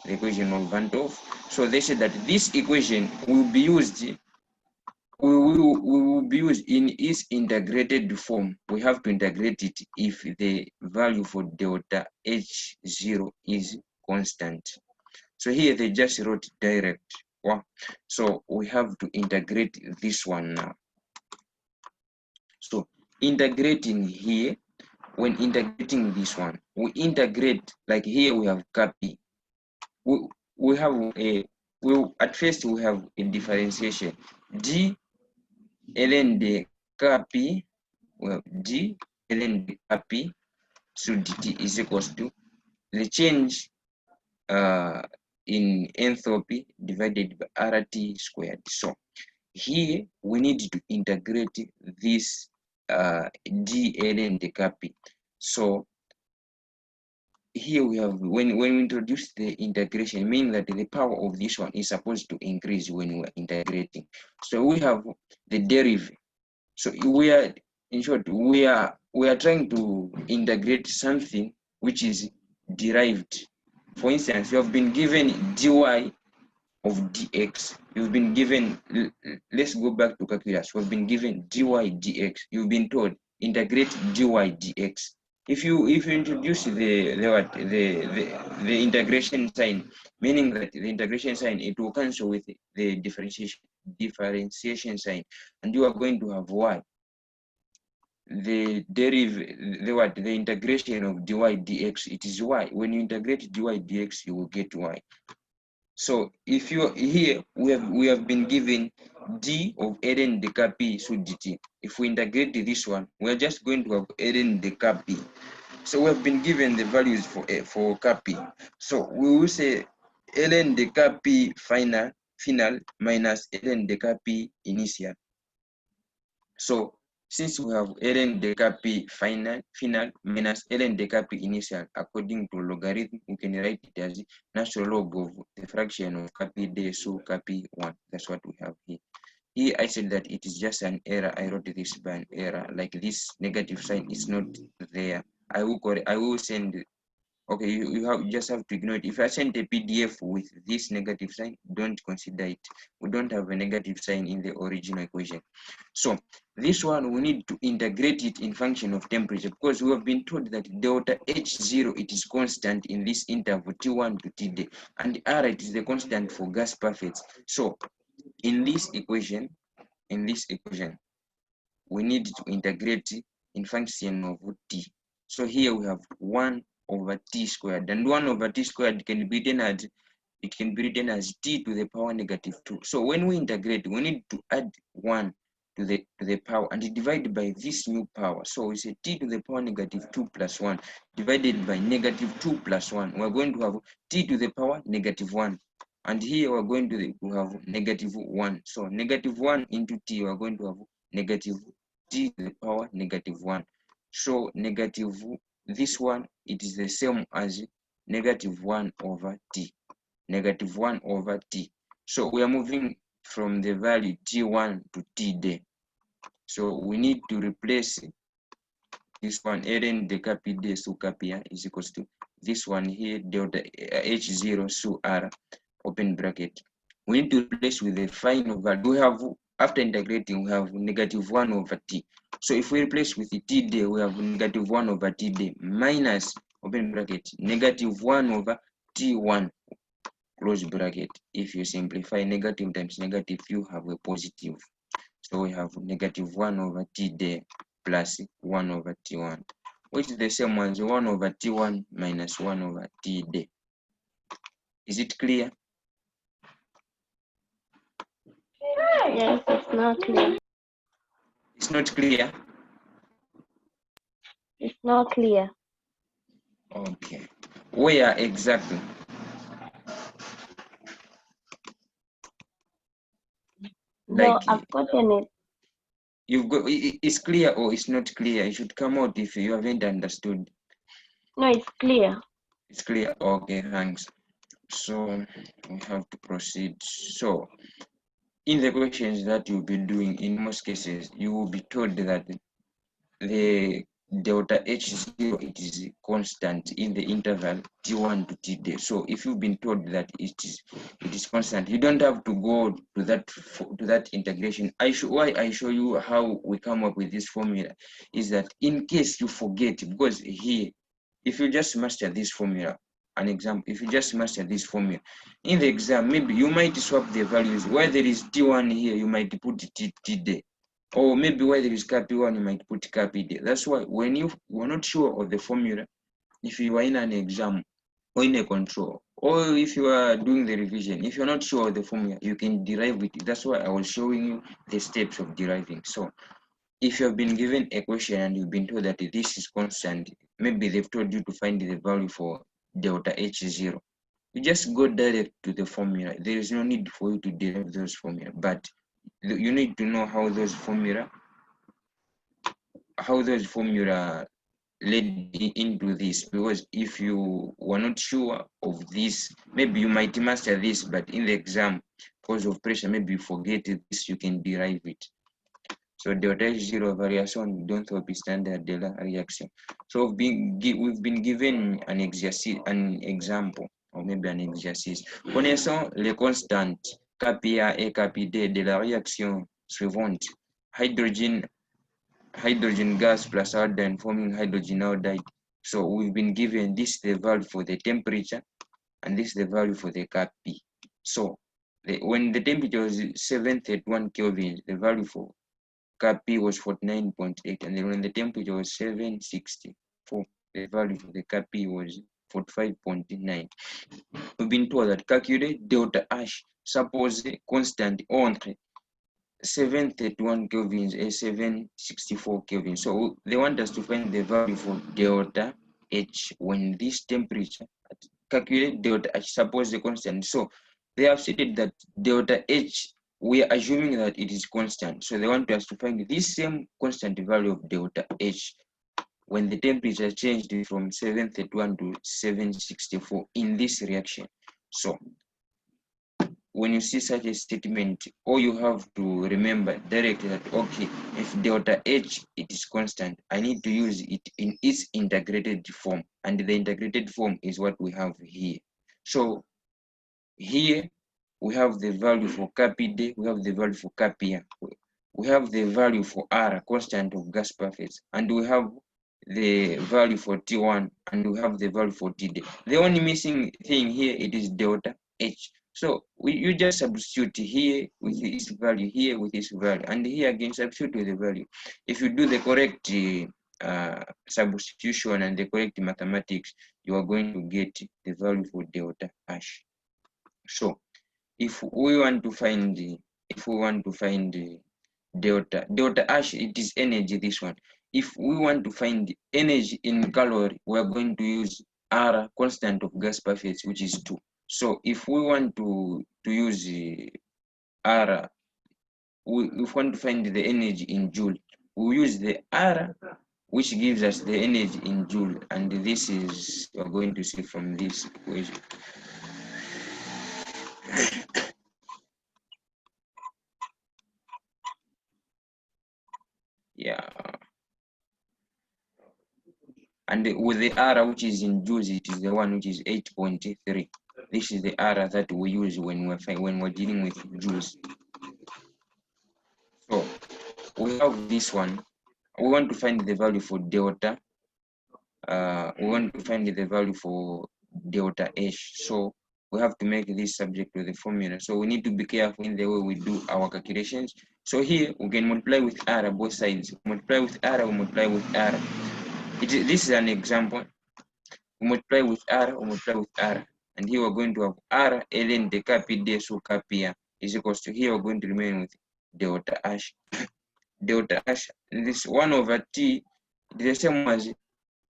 Speaker 1: the equation of Van 't Hoff. So they said that this equation will be used, will be used in its integrated form. We have to integrate it if the value for delta H0 is constant. So here they just wrote direct. Wow. So we have to integrate this one now. So integrating here, when integrating this one, we integrate, like here we have K. We have a, at first we have a differentiation. D ln de Kp, well, D ln de Kp so dt is equals to the change in enthalpy divided by RT squared. So here we need to integrate this D ln de Kp. So here we have, when we introduce the integration, meaning that the power of this one is supposed to increase when we're integrating. So we have the derivative. So we are, in short, we are trying to integrate something which is derived. For instance, you have been given dy of dx. You've been given, let's go back to calculus. We've been given dy dx. You've been told integrate dy dx. If you introduce the integration sign, meaning that the integration sign, it will cancel with the differentiation sign, and you are going to have y. The integration of dy dx, it is y. When you integrate dy dx, you will get y. So if you here, we have been given d of ln de Kp so dt. If we integrate this one, we're just going to have ln de Kp. So we have been given the values for Kp. So we will say ln de Kp final minus ln de Kp initial. So since we have ln de Kp final minus ln de Kp initial, according to logarithm, we can write it as natural log of the fraction of Kp d so Kp1. That's what we have here. Here I said that it is just an error. I wrote this by an error. Like this negative sign is not there. I will send. Okay, you just have to ignore it. If I send a PDF with this negative sign, don't consider it. We don't have a negative sign in the original equation. So this one, we need to integrate it in function of temperature, because we have been told that delta H0, it is constant in this interval T1 to Td, and R, it is the constant for gas perfects. So in this equation, we need to integrate in function of T. So here we have 1 over T squared, and 1 over T squared can be written as T to the power -2. So when we integrate, we need to add 1 to the power and divide by this new power. So we say T to the power -2 plus 1 divided by -2 plus 1. We're going to have T to the power -1. And here we're going to have -1. So -1 into T, we're going to have negative T to the power -1. So this one, it is the same as -1 over T. -1 over T. So we are moving from the value T1 to Td. So we need to replace this one, ln de Kp d so Kp is equals to this one here, delta H0 so R, open bracket. We need to replace with the final value. We have, after integrating, we have -1 over T. So if we replace with the Td, we have -1 over Td minus, open bracket, -1 over T1, close bracket. If you simplify negative times negative, you have a positive. So we have -1 over Td plus 1 over T1, which is the same as 1 over T1 minus 1 over Td. Is it clear?
Speaker 3: Yes, it's not clear.
Speaker 1: It's not clear?
Speaker 3: It's not clear.
Speaker 1: Okay. Where exactly?
Speaker 3: No,
Speaker 1: Like
Speaker 3: I've gotten it.
Speaker 1: you've got it's clear or it's not clear. It should come out if you haven't understood.
Speaker 3: No, it's clear.
Speaker 1: It's clear. Okay, thanks. So we have to proceed. So in the questions that you'll be doing, in most cases, you will be told that the delta H0 it is constant in the interval T1 to Td. So if you've been told that it is constant, you don't have to go to that integration. Why I show you how we come up with this formula is that in case you forget, because here, if you just master this formula, an example, if you just master this formula in the exam, maybe you might swap the values. Where there is T1 here, you might put Td. Or maybe where there is K1, you might put Kpd. That's why when you are not sure of the formula, if you are in an exam or in a control, or if you are doing the revision, if you're not sure of the formula, you can derive it. That's why I was showing you the steps of deriving. So if you have been given a question and you've been told that this is constant, maybe they've told you to find the value for delta H0. You just go direct to the formula. There is no need for you to derive those formula, but you need to know how those formula led into this, because if you were not sure of this, maybe you might master this, but in the exam, because of pressure, maybe you forget this, you can derive it. So delta H0 variation d'entropie standard de la reaction. So we've been given an example, or maybe an exercice. Connaissons les constantes Kpa et Kpd de la réaction suivante. Hydrogen gas plus iodine forming hydrogen iodide. So we've been given this the value for the temperature and this the value for the Kp. So when the temperature was 731 Kelvin, the value for Kp was 49.8, and then when the temperature was 764, the value for the Kp was 45.9. We've been told that calculate delta H, suppose constant entre 731 kelvins and 764 kelvin. So they want us to find the value for delta H when this temperature, calculate delta H, suppose the constant. So they have stated that delta H, we are assuming that it is constant. So they want us to find this same constant value of delta H when the temperature changed from 731 to 764 in this reaction. So when you see such a statement, all you have to remember directly that, okay, if delta H it is constant, I need to use it in its integrated form, and the integrated form is what we have here. So here we have the value for Kpd, we have the value for Kpa, we have the value for R, constant of gas perfect, and we have the value for T1, and we have the value for Td. The only missing thing here, it is delta H. So you just substitute here with this value, here with this value, and here again substitute with the value. If you do the correct substitution and the correct mathematics, you are going to get the value for delta H. So if we want to find delta H, it is energy, this one. If we want to find energy in calorie, we are going to use R, constant of gas perfect, which is 2. So if we want to use R, if we want to find the energy in joule, we use the R, which gives us the energy in joule, and this is we're going to see from this equation. Yeah. And with the R, which is in joules, it is the one which is 8.3. This is the R that we use when we're dealing with joules. So we have this one. We want to find the value for delta. We want to find the value for delta H. So we have to make this subject to the formula. So we need to be careful in the way we do our calculations. So here we can multiply with R both sides. Multiply with R, we multiply with R. This is an example. We multiply with R, we multiply with R. And here we're going to have R ln the Kpd, so Kpa is equals to, here we're going to remain with delta H. delta H, this 1 over T is the same as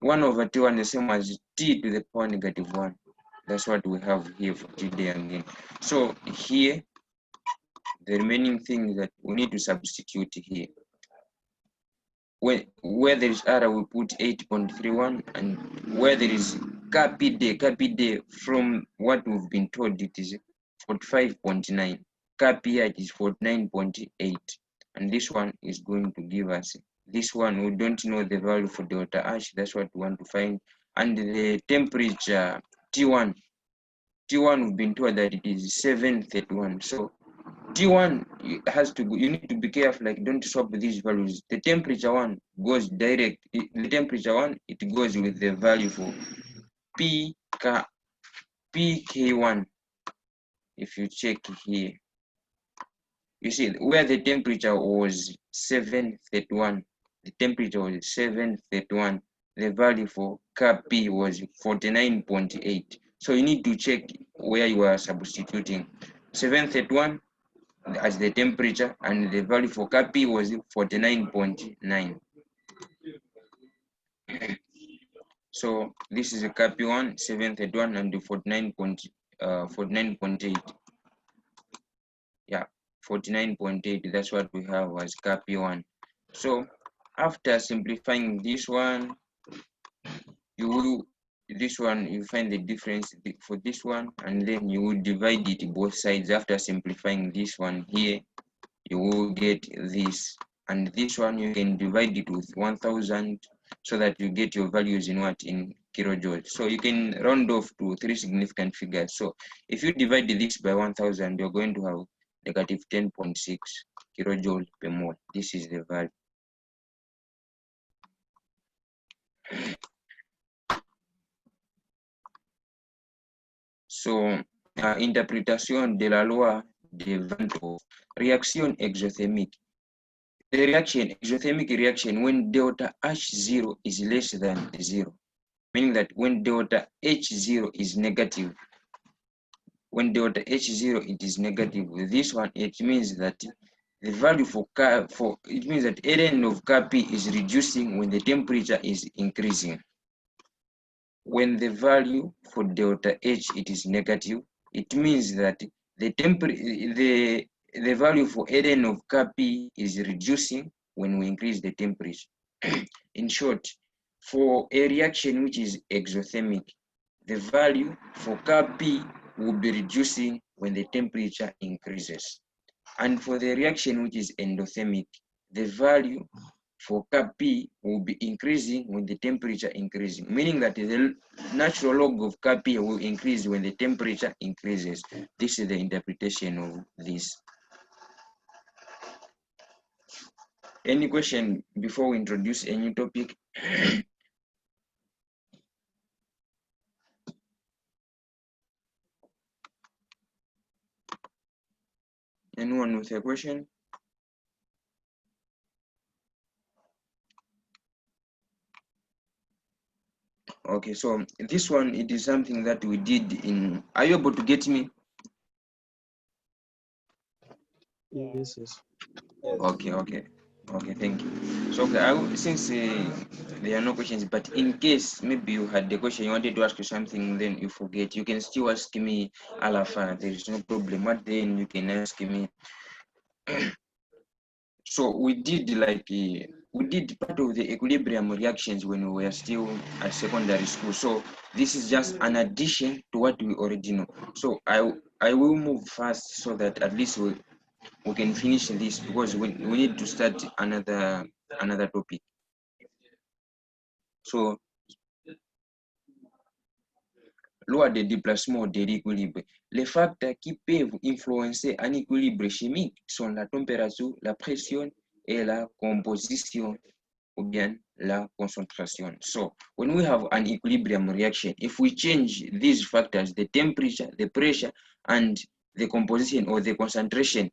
Speaker 1: 1 over T1 is the same as T to the power -1. That's what we have here for today again. So here, the remaining thing that we need to substitute here. Where there is R, we put 8.31, and where there is K from what we've been told, it is 45.9. K it is 49.8, and this one is going to give us this one. We don't know the value for delta H, that's what we want to find. And the temperature T1 we've been told that it is 731. So T1 has to go, you need to be careful, like don't swap these values. The temperature one goes direct, the temperature one, it goes with the value for PK1. If you check here, you see where the temperature was 731, the temperature was 731, the value for Kp was 49.8. So you need to check where you are substituting 731 as the temperature, and the value for Kp was 49.9. So this is a Kp1, 731, and the 49.8. Yeah, 49.8. That's what we have as Kp1. So after simplifying this one, you find the difference for this one, and then you will divide it both sides. After simplifying this one here, you will get this, and this one you can divide it with 1000 so that you get your values in kilojoules. So you can round off to 3 significant figures. So if you divide this by 1000, you're going to have negative 10.6 kilojoule per mole. This is the value. So interprétation de la loi de Van Hoff, réaction exothermique. The exothermic reaction, when delta H0 is less than 0, meaning that when delta H0 is negative, it is negative. With this one, it means that the value it means that ln of Kp is reducing when the temperature is increasing. When the value for delta H it is negative, it means that the value for ln of Kp is reducing when we increase the temperature. In short, for a reaction which is exothermic, the value for Kp will be reducing when the temperature increases. And for the reaction which is endothermic, the value for Kp will be increasing when the temperature increasing, meaning that the natural log of Kp will increase when the temperature increases. This is the interpretation of this. Any question before we introduce a new topic? Anyone with a question? Okay, so this one, it is something that we did in, are you able to get me?
Speaker 4: Yes.
Speaker 1: Okay, thank you. So since there are no questions, but in case maybe you had the question, you wanted to ask you something, then you forget, you can still ask me Alafa, there is no problem. What then you can ask me. So we did part of the equilibrium reactions when we were still at secondary school. So this is just an addition to what we already know. So I will move fast so that at least we can finish this, because we need to start another topic. So loi de déplacement de l'équilibre. Les facteurs qui peuvent influencer un équilibre chimique sont la température, la pression et la composition, ou bien la concentration. So when we have an equilibrium reaction, if we change these factors, the temperature, the pressure, and the composition or the concentration,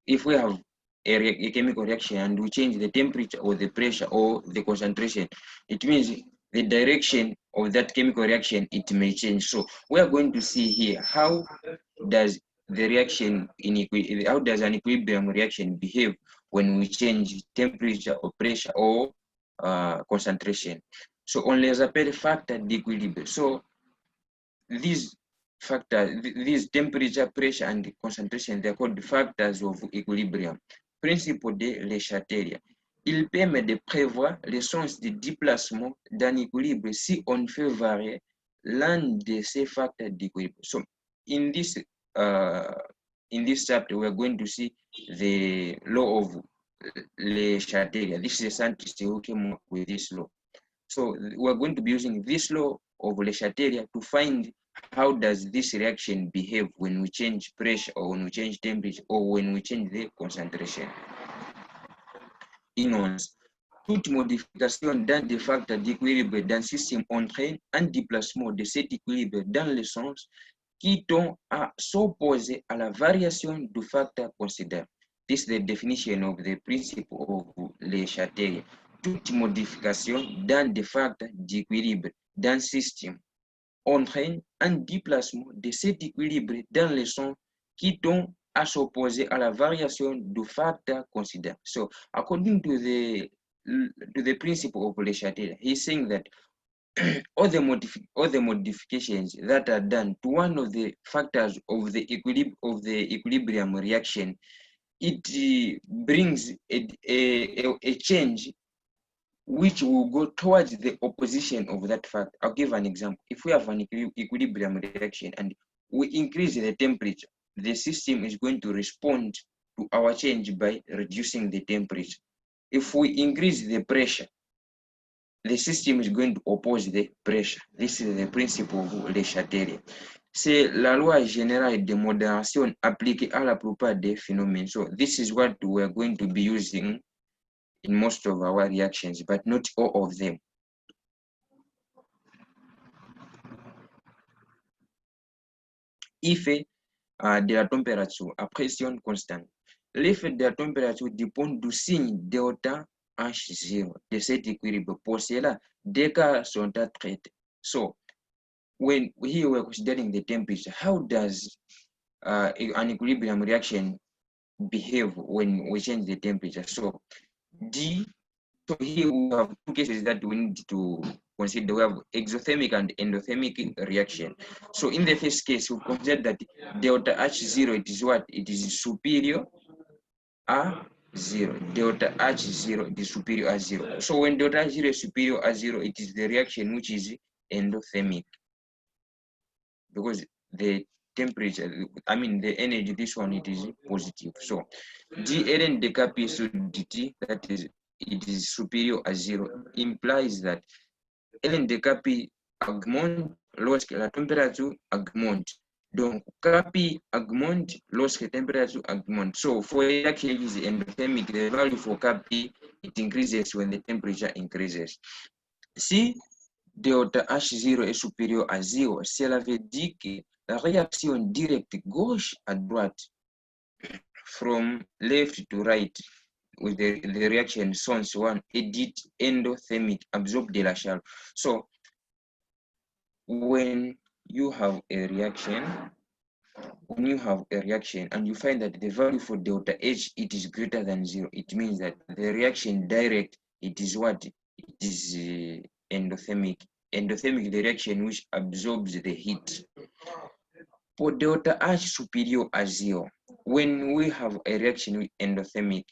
Speaker 1: if we have a chemical reaction and we change the temperature or the pressure or the concentration, it means the direction of that chemical reaction, it may change. So we are going to see here how does the reaction how does an equilibrium reaction behave when we change temperature or pressure or concentration. So on les appelle facteurs d'équilibre. So these factors, these temperature, pressure, and concentration, they are called factors of equilibrium. Principe de Le Chatelier. Il permet de prévoir le sens de déplacement d'un équilibre si on fait varier l'un de ces facteurs d'équilibre. So in this chapter, we are going to see the law of Le Chatelier. This is a scientist who came up with this law. So we are going to be using this law of Le Chatelier to find how does this reaction behave when we change pressure or when we change temperature or when we change the concentration. Inonce. Toute modification dans des facteurs d'équilibre d'un système entraîne un déplacement de cet équilibre dans le sens qui tend à s'opposer à la variation du facteur considéré. This is the definition of the principle of Le Chatelier. Toute modification dans des facteurs d'équilibre d'un système entraîne un déplacement de cet équilibre dans le sens qui tend à s'opposer à la variation du facteur considéré. So, according to the principle of Le Chatelier, he's saying that all the modifications that are done to one of the factors of the equilibrium reaction, it brings a change which will go towards the opposition of that fact. I'll give an example. If we have an equilibrium reaction and we increase the temperature, the system is going to respond to our change by reducing the temperature. If we increase the pressure, the system is going to oppose the pressure. This is the principle of Le Chatelier. C'est la loi générale de modération appliquée à la plupart des phénomènes. So this is what we are going to be using in most of our reactions, but not all of them. Effet de la température à pression constante. L'effet de la température dépend du signe delta H0 de cet équilibre. Pour cela, des cas sont à traiter. So, when here we're considering the temperature, how does an equilibrium reaction behave when we change the temperature? So here we have two cases that we need to consider. We have exothermic and endothermic reaction. So in the first case, we consider that delta H0, it is what? It is superior a 0. Delta H0 is superior a 0. So when delta H0 is superior a 0, it is the reaction which is endothermic. Because the temperature, I mean the energy, this one, it is positive. So dln dkp sur dt, that is, it is superior a 0, implies that ln dkp augmente lorsque la température augmente. Donc kp augmente lorsque la température augmente. So for reaction it is endothermic, the value for kp, it increases when the temperature increases. Si delta H0 est supérieur à 0, cela veut dire que la réaction directe gauche à droite, from left to right, with the reaction sense 1, est dite endothermic, absorbe de la chaleur. So when you have a reaction and you find that the value for delta H, it is greater than 0, it means that the reaction direct, it is what? It is endothermic. Endothermic, the reaction which absorbs the heat. For delta H superior a 0, when we have a reaction with endothermic,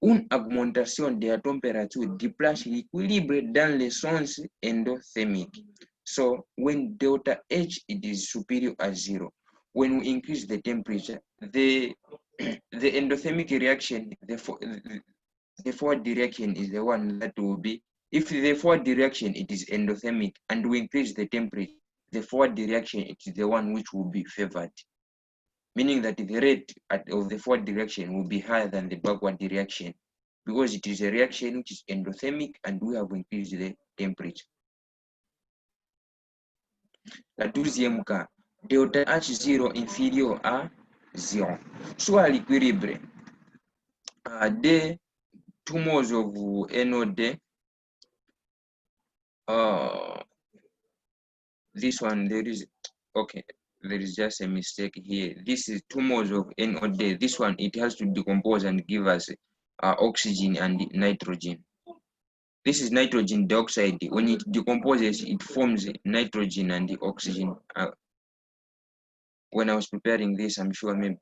Speaker 1: une augmentation de la température déplace l'équilibre dans le sens endothermic. So when delta H, it is superior a 0, when we increase the temperature, the endothermic reaction, the forward direction is the one that will be, if the forward direction it is endothermic and we increase the temperature, the forward direction it is the one which will be favored, meaning that the rate of the forward direction will be higher than the backward direction because it is a reaction which is endothermic and we have increased the temperature. La deuxième cas, delta H0 inférieur à 0. Soit l'équilibre des two moles of NOD, this one, there is just a mistake here. This is 2 moles of NOD. This one, it has to decompose and give us oxygen and nitrogen. This is nitrogen dioxide. When it decomposes, it forms nitrogen and the oxygen. When I was preparing this, I'm sure maybe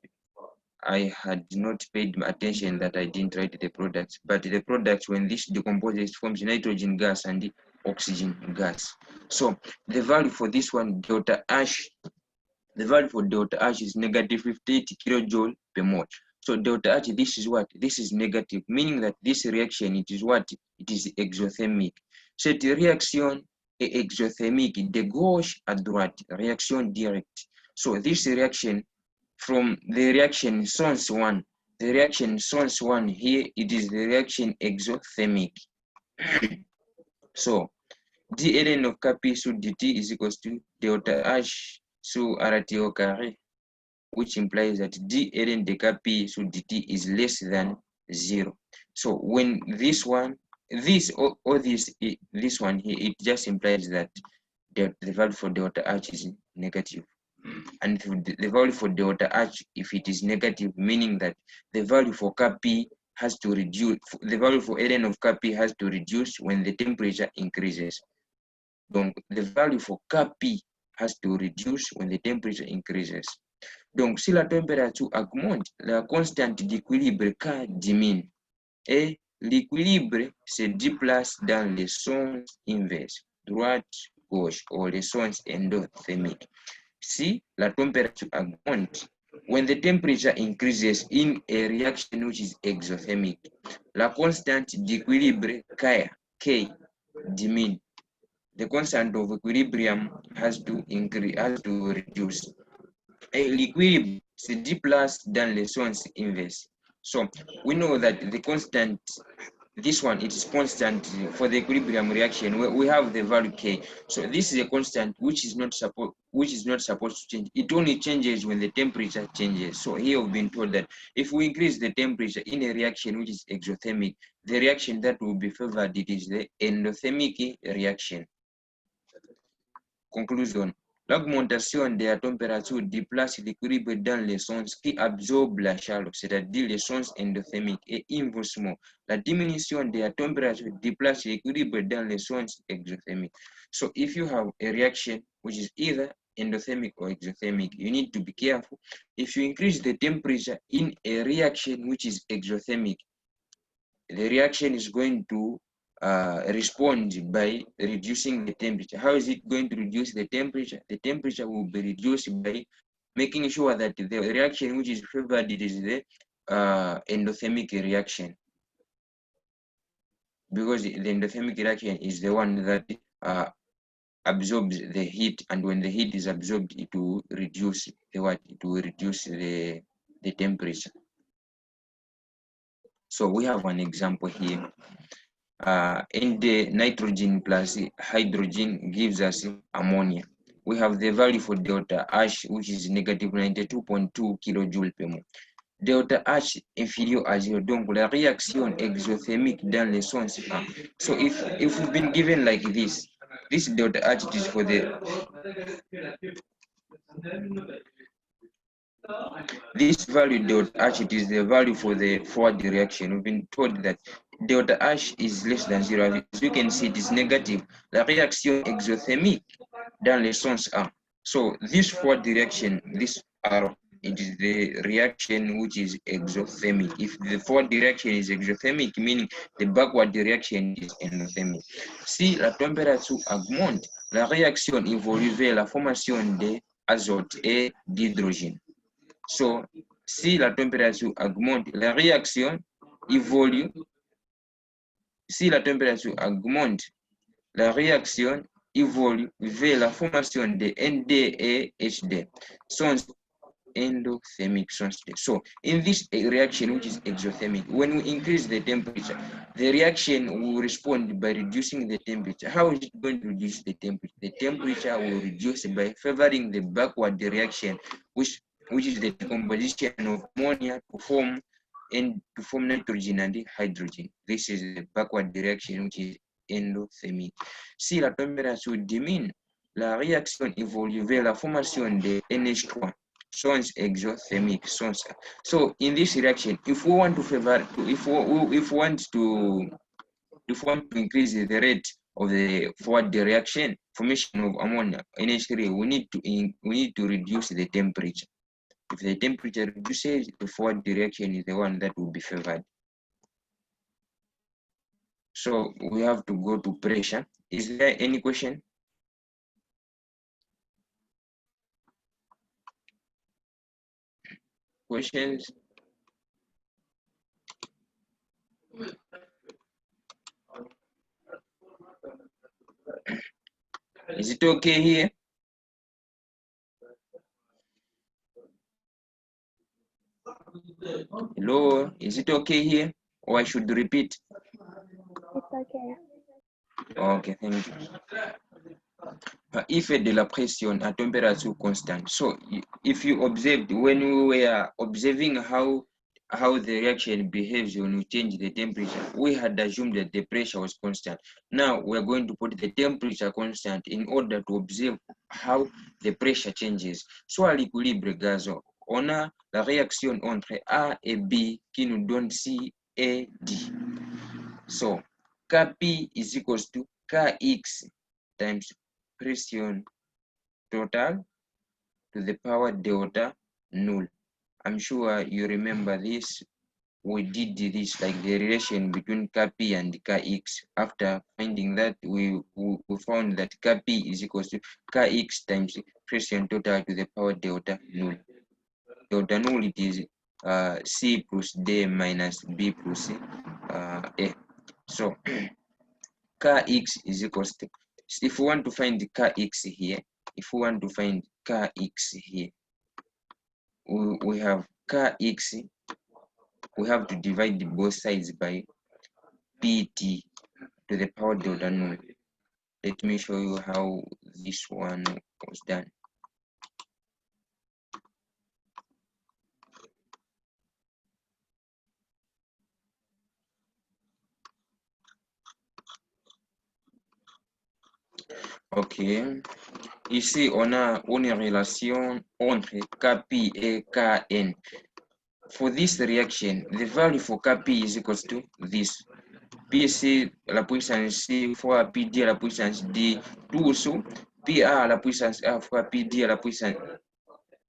Speaker 1: I had not paid attention that I didn't write the products. But the products, when this decomposes, forms nitrogen gas and the oxygen gas. So the value for this one, delta H, the value for delta H is negative 58 kilojoule per mole. So delta H, this is what? This is negative, meaning that this reaction, it is what? It is exothermic. Cette réaction est exothermique de gauche à droite, réaction directe. So this reaction, from the reaction source 1, the reaction source 1 here, it is the reaction exothermic. So dln of Kp sur dt is equals to delta H sur RT au carré, which implies that dln de Kp sur dt is less than 0. So when this one, this or this one here, it just implies that the value for delta H is negative. And the value for delta H, if it is negative, meaning that the value for Kp has to reduce, the value for ln of Kp has to reduce when the temperature increases. Donc, the value for Kp has to reduce when the temperature increases. Donc, si la température augmente, la constante d'équilibre K diminue et l'équilibre se déplace dans le sens inverse, droite, gauche, ou le sens endothermique. Si la temperature augmente, when the temperature increases in a reaction which is exothermic, la constante d'équilibre K diminue. The constant of equilibrium has to increase, has to reduce. L'équilibre se déplace dans le sens inverse. So we know that the constant, this one, it is constant for the equilibrium reaction where we have the value K. So this is a constant which is not supposed to change. It only changes when the temperature changes. So here we've been told that if we increase the temperature in a reaction which is exothermic, the reaction that will be favored, it is the endothermic reaction. Conclusion. L'augmentation de la température déplace l'équilibre dans le sens qui absorbe la chaleur, c'est-à-dire le sens endothermique, et inversement, la diminution de la température déplace l'équilibre dans le sens exothermique. So if you have a reaction which is either endothermic or exothermic, you need to be careful. If you increase the temperature in a reaction which is exothermic, the reaction is going to respond by reducing the temperature. How is it going to reduce the temperature? The temperature will be reduced by making sure that the reaction which is favored, it is the endothermic reaction, because the endothermic reaction is the one that absorbs the heat, and when the heat is absorbed, it will reduce the what? It will reduce the temperature. So we have an example here. In the nitrogen plus hydrogen gives us ammonia. We have the value for delta H, which is negative 92.2 kJ per mole. Delta H inférieur à 0, donc la réaction exothermique dans le sens A. So if we've been given like this delta H is for the this value delta H, it is the value for the forward reaction. We've been told that delta H is less than 0. As you can see, it is negative. La réaction exothermique dans le sens A. So this forward reaction, this arrow, it is the reaction which is exothermic. If the forward direction is exothermic, meaning the backward reaction is endothermic. Si la température augmente, la réaction évolue vers la formation d'azote et d'hydrogène. So, si la température augmente, la réaction évolue. Si la température augmente, la réaction évolue vers la formation de ND et HD. Sons endothermic sons. So, in this reaction, which is exothermic, when we increase the temperature, the reaction will respond by reducing the temperature. How is it going to reduce the temperature? The temperature will reduce by favoring the backward reaction, which is the decomposition of ammonia to form nitrogen and hydrogen. This is the backward reaction, which is endothermic. Si la température diminue, la réaction évolue vers la formation de NH3. Sons exothermic. Sons. So in this reaction, if we want to favor, if we want to increase the rate of the forward reaction formation of ammonia NH3, we need to reduce the temperature. If the temperature reduces, the forward reaction is the one that will be favored. So we have to go to pressure. Is there any question? Questions? Is it okay here? Hello, is it okay here? Or I should repeat?
Speaker 3: It's okay.
Speaker 1: Okay, thank you. Effet de la pression à température constante. So if you observed, when we were observing how the reaction behaves when we change the temperature, we had assumed that the pressure was constant. Now we're going to put the temperature constant in order to observe how the pressure changes. So à l'équilibre gazeux, on a la réaction entre A et B qui nous donne C et D. So Kp is equals to Kx times pression total to the power delta null. I'm sure you remember this. We did this, like the relation between Kp and Kx. After finding that, we found that Kp is equals to Kx times pression total to the power delta null. Delta null, it is C plus D minus B plus A. So Kx is equals to, if we want to find the Kx here, we have Kx, we have to divide both sides by Pt to the power delta null. Let me show you how this one was done. Ok. Ici, on a une relation entre Kp et Kn. For this reaction, the value for Kp is equals to this. Pc à la puissance C fois Pd à la puissance D, tout sous Pa à la puissance A fois Pd à la puissance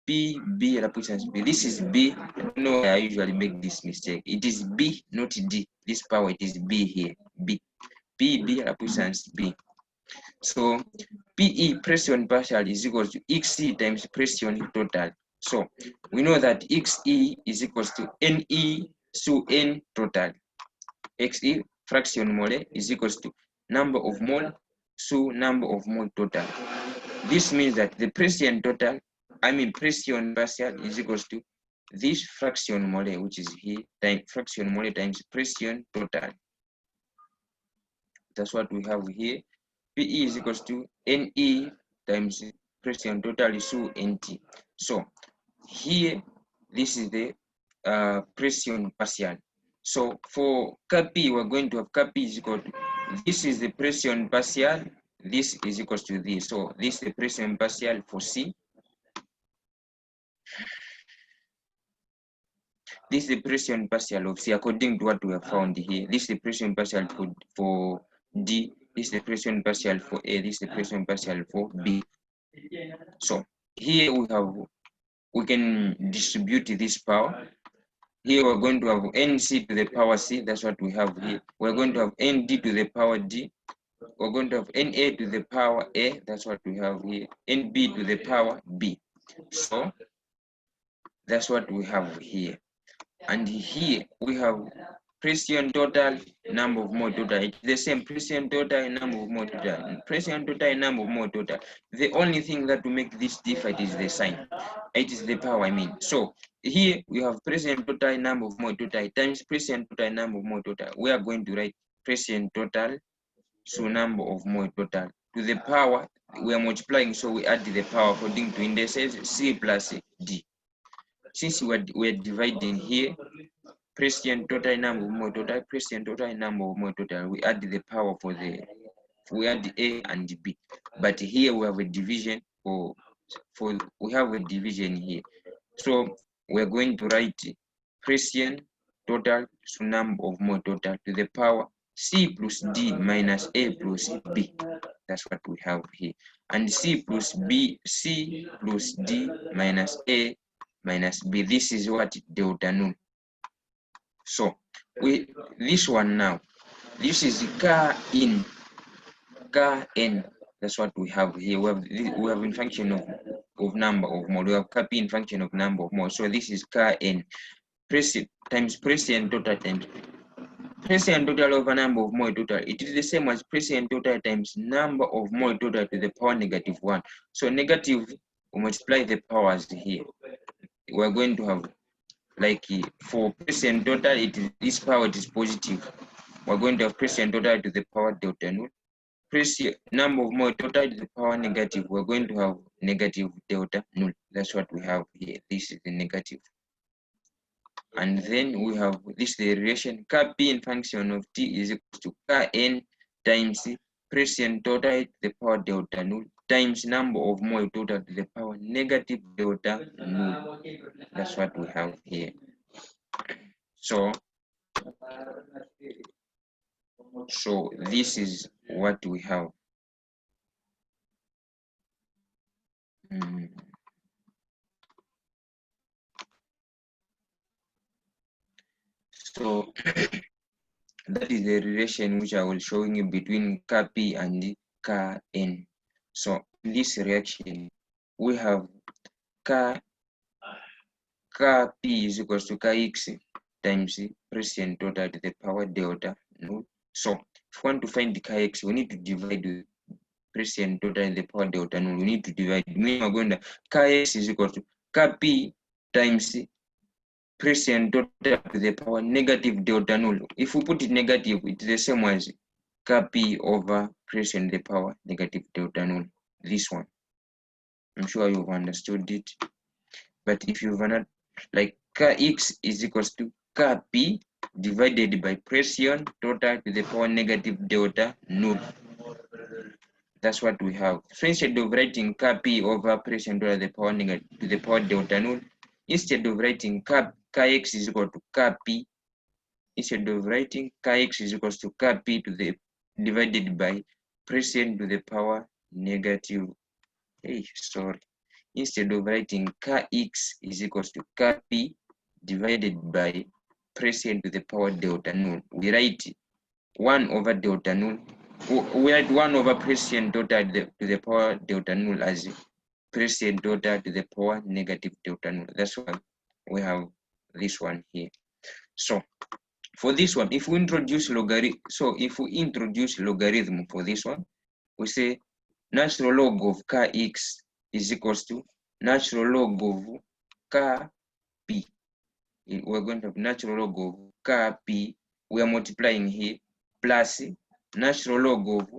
Speaker 1: Pb à la puissance B. This is B. I don't know why I usually make this mistake. It is B, not D. This power, it is B here. B. Pb à la puissance B. So PE, pression partial, is equal to XE times pression total. So we know that XE is equals to NE sub N total. XE, fraction mole, is equals to number of mole sub number of mole total. This means that the pression total, pression partial, is equals to this fraction mole, which is here, times fraction mole times pression total. That's what we have here. PE is equals to NE times pression total is NT. So here, this is the pression partial. So for Kp, we're going to have Kp is equal to, this is the pression partial, this is equals to this. So this is the pression partial for C. This is the pression partial of C according to what we have found here. This is the pression partial for D. This is the pression partial for A. This is the pression partial for B. So here we can distribute this power. Here we're going to have NC to the power C. That's what we have here. We're going to have ND to the power D. We're going to have NA to the power A. That's what we have here. NB to the power B. So that's what we have here. And here we have pression total, number of mole total. It's the same pression total, number of mole total. Pression total, number of mole total. The only thing that will make this different is the sign. It is the power, So here we have pression total, number of mole total times pression total, number of mole total. We are going to write pression total, so number of mole total. To the power, we are multiplying, so we add the power according to indices C plus D. Since we're dividing here, pression total, number of mole total, pression total, number of mole total, we add the power we add A and B. But here we have a division we have a division here. So we're going to write pressure total to number of mole total to the power C plus D minus A plus B. That's what we have here. And C plus B, C plus D minus A minus B. This is what delta null. So this one now, this is Kn. That's what we have here. We have in function of number of mole. We have Kp in function of number of mole. So this is Kn. Pressure times pressure and total times pressure and total over number of mole total. It is the same as pressure and total times number of mole total to the power -1. So negative, we multiply the powers here. We're going to have, like, for pressure and total, this power is positive. We're going to have pressure and total to the power delta null. Pressure number of mole total to the power negative. We're going to have negative delta null. That's what we have here. This is the negative. And then we have this, the relation Kp in function of T is equal to Kn times pressure total to the power delta null times number of mole total to the power negative delta null. That's what we have here. So this is what we have. So that is the relation which I will showing you between Kp and Kn. So in this reaction, we have Kp is equals to Kx times pressure total to the power delta null. So if we want to find the Kx, we need to divide the pressure total to the power delta null. We need to divide. Meaning we're going to Kx is equal to Kp times pressure total to the power negative delta null. If we put it negative, it's the same as Kp over pressure to the power negative delta null. This one. I'm sure you've understood it. But if you've not, like, Kx is equals to Kp divided by pressure total to the power negative delta null. That's what we have. So instead of writing Kp over pressure total to the power delta null, instead of writing Kx is equal to Kp, instead of writing Kx is equals to Kp to the divided by pressure to the power negative. Instead of writing Kx is equals to Kp divided by pressure to the power delta null, we write 1 over delta null. We write 1 over pressure total to the power delta null as pressure total to the power negative delta null. That's why we have this one here. So for this one, if we introduce logarithm, for this one, we say natural log of Kx is equals to natural log of Kp. We're going to have natural log of Kp. We are multiplying here plus natural log of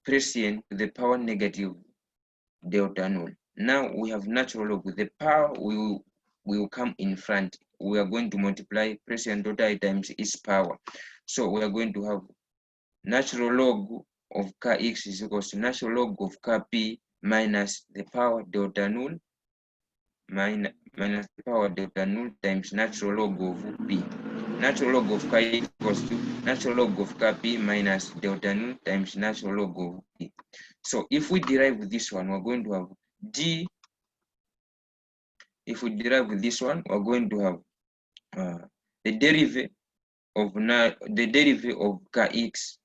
Speaker 1: pressure to the power negative delta null. Now we have natural log. The power will come in front. We are going to multiply pressure total times its power. So we are going to have natural log of Kx is equals to natural log of Kp minus the power delta null minus the power delta null times natural log of P. Natural log of K equals to natural log of Kp minus delta null times natural log of P. So if we derive this one, we're going to have D. If we derive this one, we're going to have the derivative of Kx,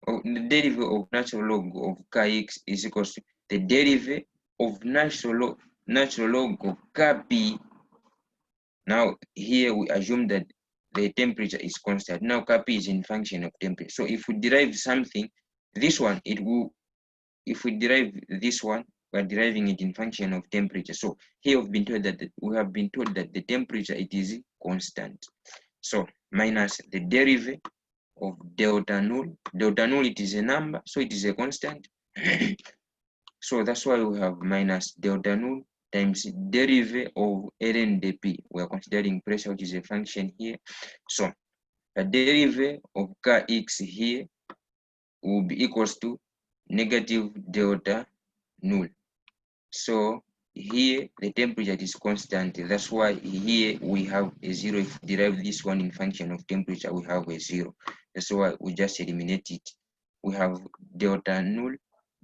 Speaker 1: or the derivative of natural log of Kx is equals to the derivative of natural log of Kp. Now here we assume that the temperature is constant. Now Kp is in function of temperature. So if we derive something, this one, if we derive this one, we're deriving it in function of temperature. So here we have been told that the temperature, it is constant. So minus the derivative of delta null. Delta null, it is a number, so it is a constant. So that's why we have minus delta null times derivative of ln dp. We are considering pressure, which is a function here. So the derivative of Kx here will be equals to negative delta null. So here the temperature is constant. That's why here we have a 0. If we derive this one in function of temperature, we have a 0. That's why we just eliminate it. We have delta null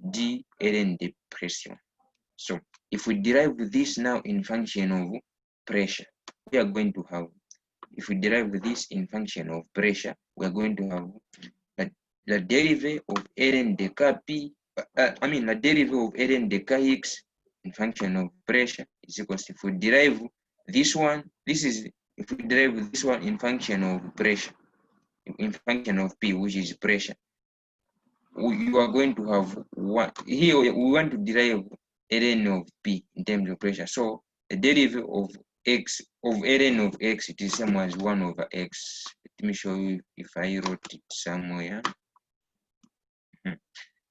Speaker 1: d ln the pressure. So if we derive this now in function of pressure, we are going to have, if we derive this in function of pressure, we are going to have the derivative of ln delta p, the derivative of ln delta x in function of pressure is equals to, if we derive this one, if we derive this one in function of pressure, in function of P, which is pressure, you are going to have one. Here we want to derive ln of P in terms of pressure. So the derivative of x, of ln of x, it is same as 1 over x. Let me show you if I wrote it somewhere.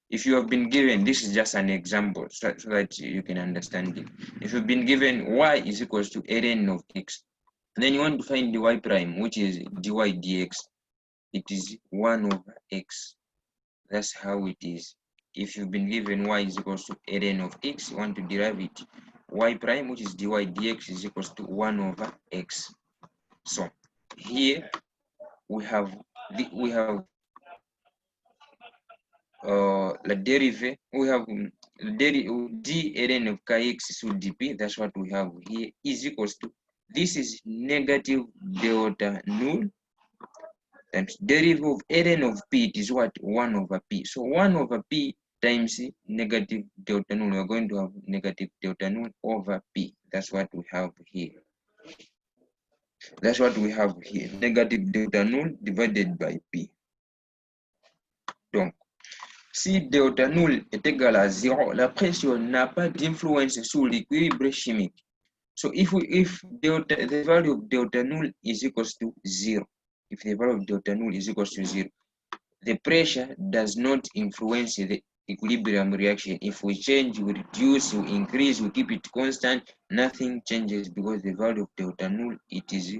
Speaker 1: If you have been given, this is just an example so that you can understand it. If you've been given y is equals to ln of x, then you want to find the y prime, which is dy dx. It is 1 over x. That's how it is. If you've been given y is equals to ln of x, you want to derive it. Y prime, which is dy dx, is equals to 1 over x. So here we have the derivative. We have d ln of kx through dp. That's what we have here, is equals to, this is negative delta null times derivative of ln of p. It is what? 1 over p. So 1 over p times negative delta null. We're going to have negative delta null over p. That's what we have here. That's what we have here. Negative delta null divided by p. Donc, si delta null est égal à 0, la pression n'a pas d'influence sur l'équilibre chimique. So if the value of delta null is equals to 0, if the value of delta null is equals to 0, the pressure does not influence the equilibrium reaction. If we change, we reduce, we increase, we keep it constant, nothing changes because the value of delta null, it is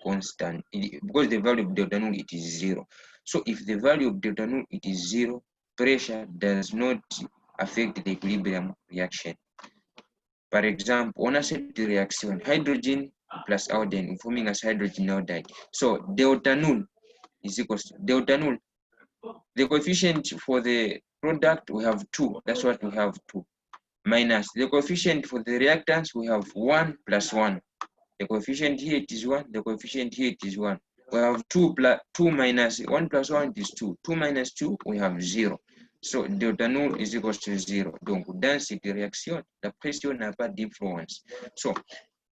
Speaker 1: constant. Because the value of delta null, it is 0. So if the value of delta null, it is 0, pressure does not affect the equilibrium reaction. For example, on a set reaction, hydrogen plus iodine forming as hydrogen iodide. So delta null is equals to delta null. The coefficient for the product, we have 2. That's what we have, 2. Minus the coefficient for the reactants, we have 1 plus 1. The coefficient here, it is 1. The coefficient here, it is 1. We have 2 minus 1 plus 1 is 2. 2 minus 2, we have 0. So delta null is equals to 0. Donc, dans cette réaction, la pression n'a pas d'influence. So,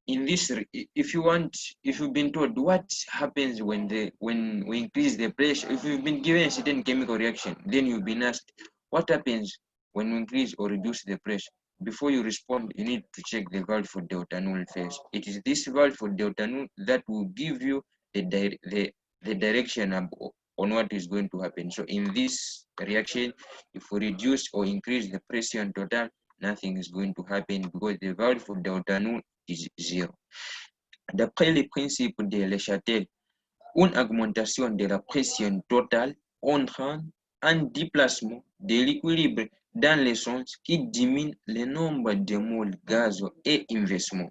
Speaker 1: in this, if you've been told what happens when we increase the pressure, if you've been given a certain chemical reaction, then you've been asked what happens when we increase or reduce the pressure. Before you respond, you need to check the value for delta null first. It is this value for delta null that will give you the direction on what is going to happen. So in this reaction, if we reduce or increase the pressure total, nothing is going to happen because the value for delta null is 0. D'après les principes de Le Châtel, une augmentation de la pression totale entraîne un déplacement de l'équilibre dans le sens qui diminue le nombre de moles gaz et inversement.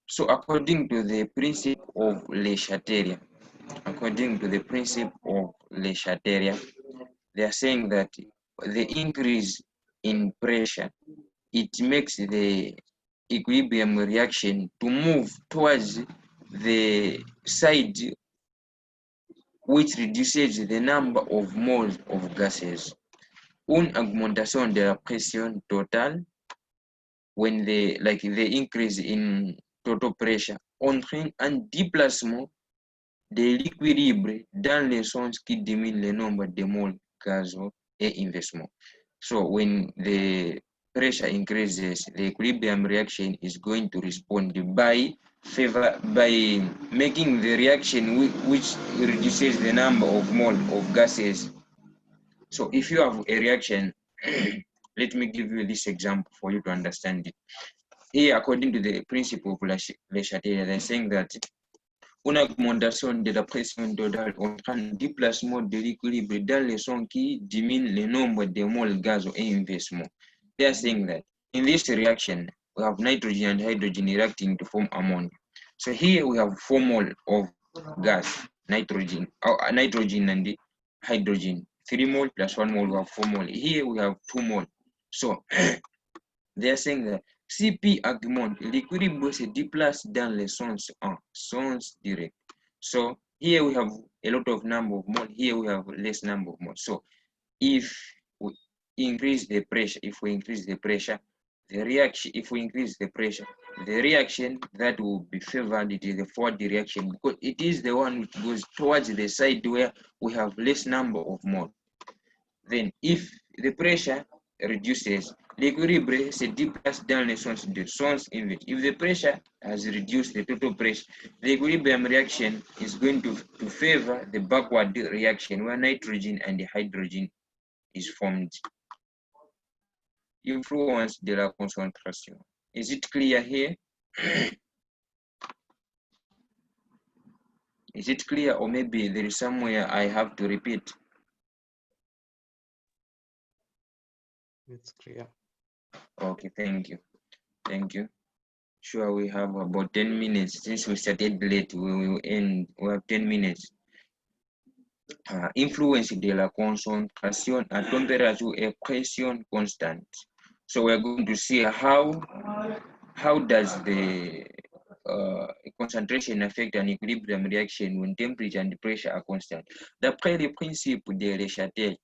Speaker 1: So according to the principle of Le Châtel, they are saying that the increase in pressure, it makes the equilibrium reaction to move towards the side which reduces the number of moles of gases. Une augmentation de la pression totale, when the increase in total pressure entraîne un déplacement de l'équilibre dans le sens qui diminue le nombre de moles gazeux et inversement. So when the pressure increases, the equilibrium reaction is going to respond by making the reaction which reduces the number of moles of gases. So if you have a reaction, let me give you this example for you to understand it. Here, according to the principle of Le Châtel, they're saying that une augmentation de la pression totale entraîne déplacement de l'équilibre dans le son qui diminue le nombre de moles gaz et inversement. They are saying that in this reaction, we have nitrogen and hydrogen reacting to form ammonia. So here we have 4 mole of gas, nitrogen and hydrogen. 3 mole plus 1 mole, we have 4 mole. Here we have 2 mole. So they are saying that CP augmente, l'équilibre se déplace dans le sens direct. So here we have a lot of number of moles, here we have less number of moles. So if we increase the pressure, the reaction, if we increase the pressure, the reaction that will be favored, it is the forward reaction, because it is the one which goes towards the side where we have less number of moles. Then if the pressure reduces, l'équilibre se déplace dans le sens inverse. If the pressure has reduced the total pressure, the equilibrium reaction is going to favor the backward reaction where nitrogen and the hydrogen is formed. Influence de la concentration. Is it clear here? Is it clear, or maybe there is somewhere I have to repeat?
Speaker 4: It's clear.
Speaker 1: Okay, thank you. Thank you. Sure, we have about 10 minutes. Since we started late, we will end. We have 10 minutes. Influence de la concentration à température et pression constante. So we're going to see how does the concentration affect an equilibrium reaction when temperature and pressure are constant. D'après les principes de Le Châtel,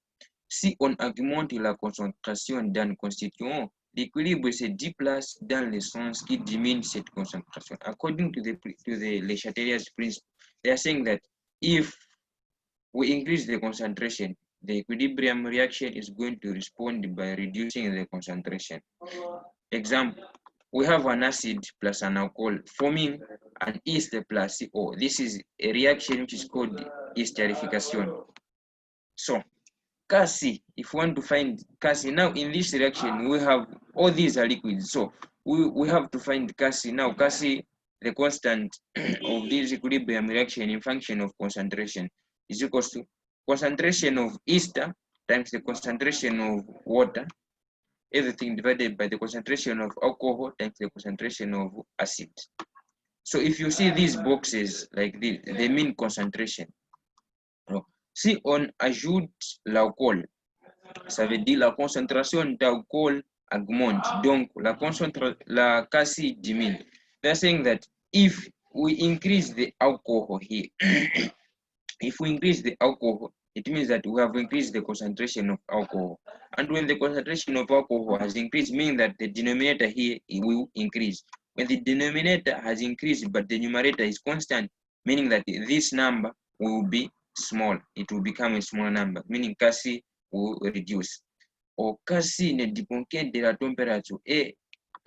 Speaker 1: si on augmente la concentration d'un constituant, l'équilibre se déplace dans le sens qui diminue cette concentration. According to the Le Châtelier's principle, they are saying that if we increase the concentration, the equilibrium reaction is going to respond by reducing the concentration. Example, we have an acid plus an alcohol forming an ester plus CO. This is a reaction which is called esterification. So, Kasi, if we want to find Kasi, now in this reaction, we have all these are liquids. So, we have to find Kasi. Now, Kasi, the constant of this equilibrium reaction in function of concentration is equals to concentration of ester times the concentration of water, everything divided by the concentration of alcohol times the concentration of acid. So if you see these boxes like this, they mean concentration. Si on ajoute l'alcool, ça veut dire la concentration d'alcool augmente, donc la Kasi diminue. They're saying that if we increase the alcohol here, if we increase the alcohol, it means that we have increased the concentration of alcohol. And when the concentration of alcohol has increased, meaning that the denominator here will increase. When the denominator has increased, but the numerator is constant, meaning that this number will be small. It will become a small number, meaning Kasi will reduce. Or Kasi ne dépend que de la température. Et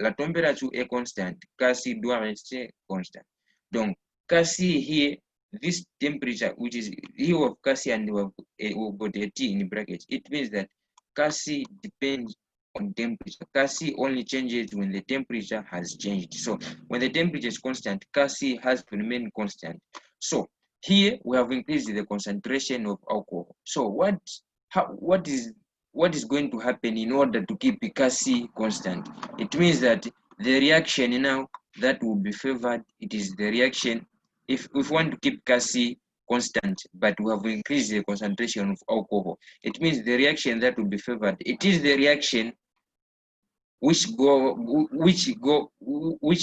Speaker 1: la température est constante. Kasi doit rester constant. Donc, Kasi here, this temperature, which is here of Kasi and we've got a T in brackets, it means that Kasi depends on temperature. Kasi only changes when the temperature has changed. So when the temperature is constant, Kasi has to remain constant. So here we have increased the concentration of alcohol. So what is going to happen in order to keep Kasi constant? It means that the reaction now that will be favored, it is the reaction. If we want to keep Kasi constant, but we have increased the concentration of alcohol, it means the reaction that will be favored, it is the reaction which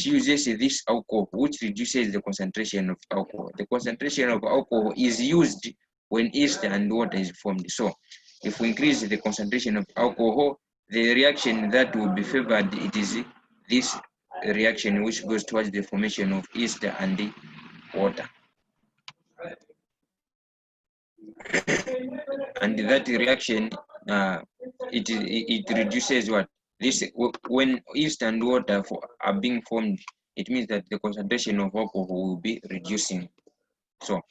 Speaker 1: uses this alcohol, which reduces the concentration of alcohol. The concentration of alcohol is used when ester and water is formed. So if we increase the concentration of alcohol, the reaction that will be favored, it is this reaction which goes towards the formation of ester and the water. And that reaction, it reduces what? This, when yeast and water are being formed, it means that the concentration of alcohol will be reducing. So,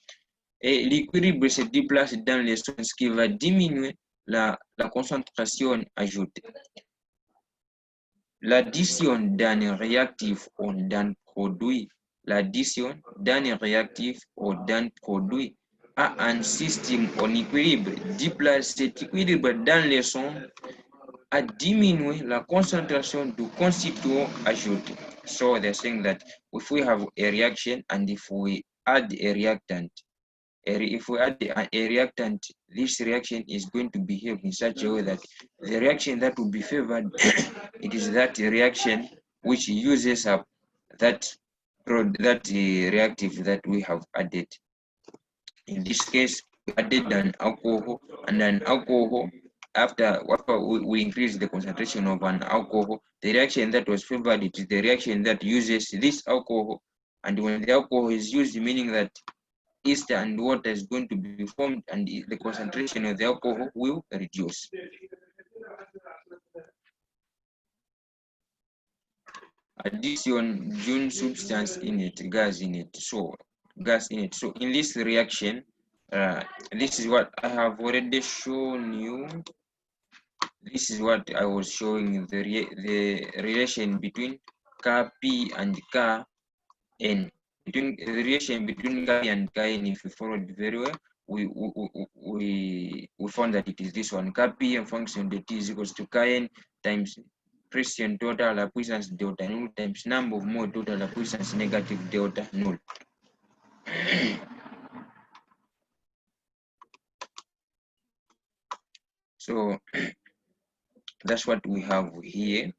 Speaker 1: l'équilibre se déplace dans le sens qui va diminuer la concentration ajoutée. L'addition d'un réactif ou d'un produit l'addition d'un réactif ou d'un produit à un système en équilibre déplace cet équilibre dans le son à diminuer la concentration du constituant ajouté. So they're saying that if we have a reaction and if we add a reactant, if we add a reactant, this reaction is going to behave in such a way that the reaction that will be favored, it is that reaction which uses up that reactive that we have added. In this case, we added an alcohol, and an alcohol, after we increase the concentration of an alcohol, the reaction that was favored, it is the reaction that uses this alcohol. And when the alcohol is used, meaning that ester and water is going to be formed, and the concentration of the alcohol will reduce. Addition, June substance in it, gas in it. So gas in it. So in this reaction, this is what I have already shown you. This is what I was showing, the relation between Kp and Kn. The relation between Kp and Kn, if you followed very well, we found that it is this one. Kp and function dt is equals to Kn times pression total la puissance delta null times number of mole total la puissance negative delta null. So that's what we have here.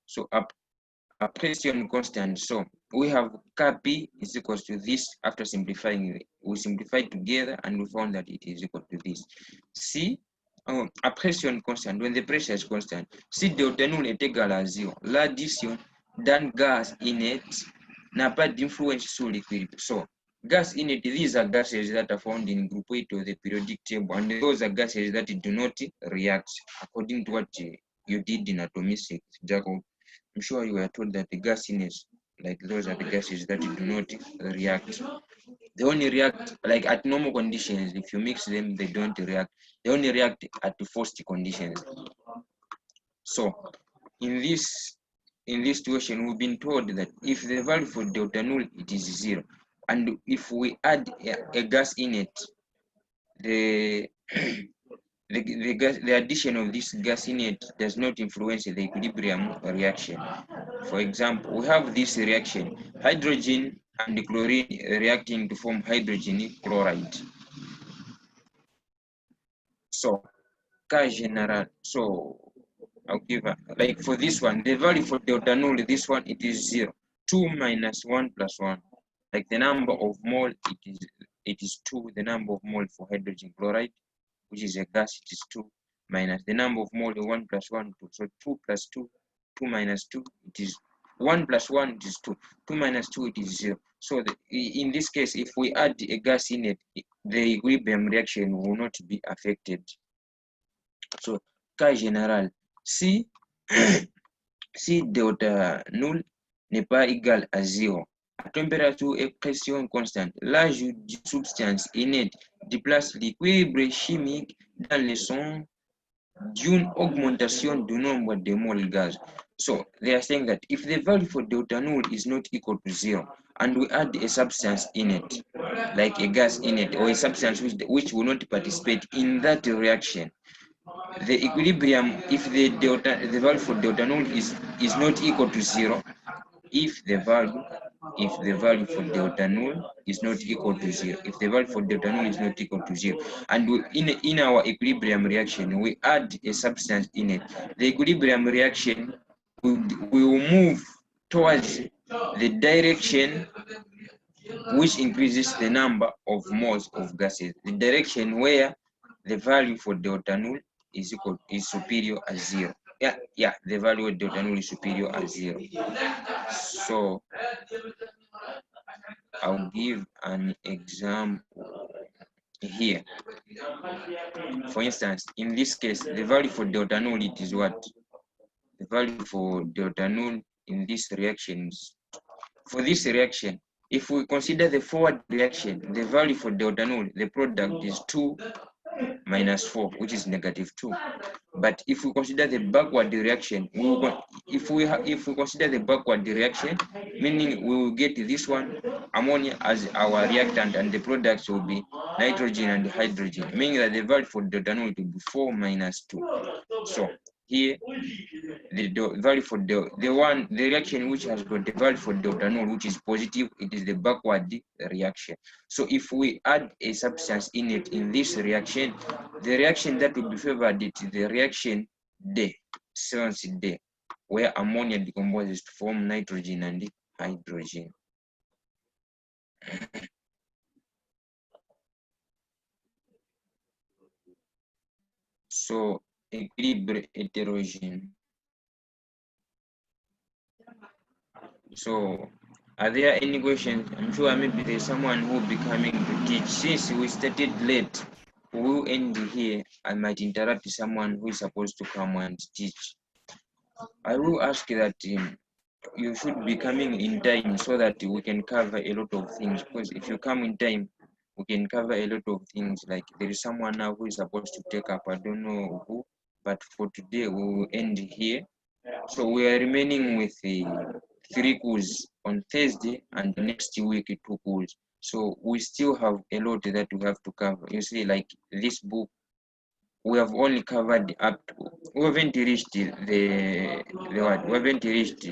Speaker 1: So a pression constant. So we have Kp is equals to this. After simplifying, we simplified together and we found that it is equal to this. C, a pression constant, when the pressure is constant, si delta null est égal à 0, l'addition d'un gaz inerte n'a pas d'influence sur l'équilibre. So gas inert, these are gases that are found in group 8 of the periodic table, and those are gases that do not react according to what you did in atomistics, Jacob. I'm sure you were told that the gasiness, like those are the gases that do not react. They only react like at normal conditions. If you mix them, they don't react. They only react at forced conditions. So in this situation, we've been told that if the value for delta null, it is 0, and if we add a gas in it, the addition of this gas in it does not influence the equilibrium reaction. For example, we have this reaction, hydrogen and chlorine reacting to form hydrogen chloride. So, K general, so I'll give like for this one, the value for delta null, this one, it is 0. 2 minus 1 plus 1. Like the number of mole, it is 2. The number of mole for hydrogen chloride, which is a gas, it is 2, minus the number of mole, 1 plus 1, 2. So 2 plus 2, 2 minus 2, it is 1 plus 1, it is 2. 2 minus 2, it is 0. So in this case, if we add a gas in it, the equilibrium reaction will not be affected. So, cas général, si delta null n'est pas égal à 0, à température et pression constante, l'ajout d'une substance inerte déplace l'équilibre chimique dans le son d'une augmentation du nombre de moles gaz. So they are saying that if the value for delta null is not equal to 0 and we add a substance in it, like a gas in it or a substance which will not participate in that reaction, the equilibrium, if the value for delta null is not equal to 0, if the value for delta null is not equal to 0, if the value for delta null is not equal to 0, and in our equilibrium reaction we add a substance in it, the equilibrium reaction will move towards the direction which increases the number of moles of gases, the direction where the value for delta null is superior to 0. Yeah, the value of delta null is superior to 0. So I'll give an example here. For instance, in this case, the value for delta null, it is what? The value for delta null in this reaction is, for this reaction, if we consider the forward reaction, the value for delta null, the product is 2 minus 4, which is -2. But if we consider the backward reaction, if we consider the backward reaction, meaning we will get this one ammonia as our reactant, and the products will be nitrogen and hydrogen, meaning that the value for delta null will be 4 minus 2. So here the value for the reaction which has got the value for delta null, which is positive, it is the backward reaction. So if we add a substance in it in this reaction, the reaction that will be favored is the reaction D, sequence D, where ammonia decomposes to form nitrogen and hydrogen. So équilibre hétérogène. So are there any questions? I'm sure maybe there's someone who will be coming to teach. Since we started late, we will end here. I might interrupt someone who is supposed to come and teach. I will ask that you should be coming in time so that we can cover a lot of things. Because if you come in time, we can cover a lot of things. Like there is someone now who is supposed to take up, I don't know who, but for today we will end here. So we are remaining with the 3 quizzes on Thursday, and next week 2 quizzes. So we still have a lot that we have to cover. You see, like this book, we have only covered up to, we haven't reached the what? We haven't reached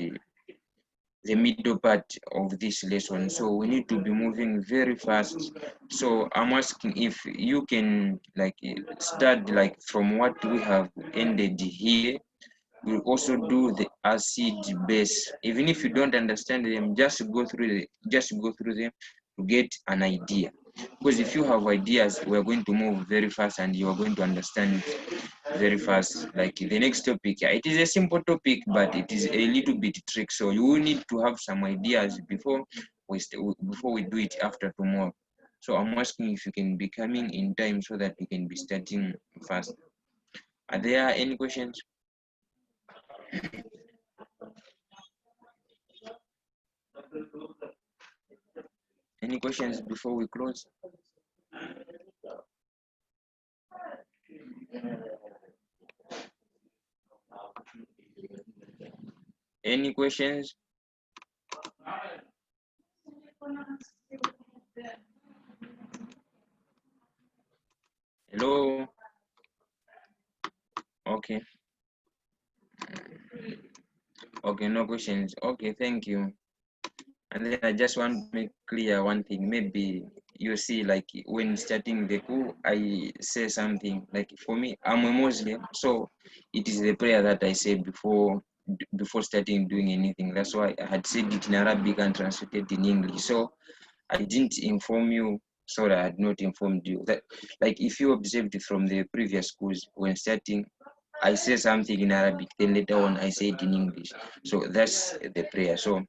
Speaker 1: the middle part of this lesson, so we need to be moving very fast. So I'm asking if you can like start like from what we have ended here. We'll also do the acid base. Even if you don't understand them, just go through them to get an idea. Because if you have ideas, we are going to move very fast and you are going to understand it very fast. Like the next topic, it is a simple topic, but it is a little bit tricky. So you will need to have some ideas before we do it after tomorrow. So I'm asking if you can be coming in time so that we can be starting fast. Are there any questions? Any questions before we close? Any questions? Hello? Okay. Okay, no questions. Okay, thank you. And then I just want to make clear one thing. Maybe you see, like when starting the coup, I say something like, for me, I'm a Muslim, so it is the prayer that I say before starting doing anything. That's why I had said it in Arabic and translated in English. So I didn't inform you, so I had not informed you. That, like, if you observed from the previous schools, when starting, I say something in Arabic, then later on I say it in English. So that's the prayer. So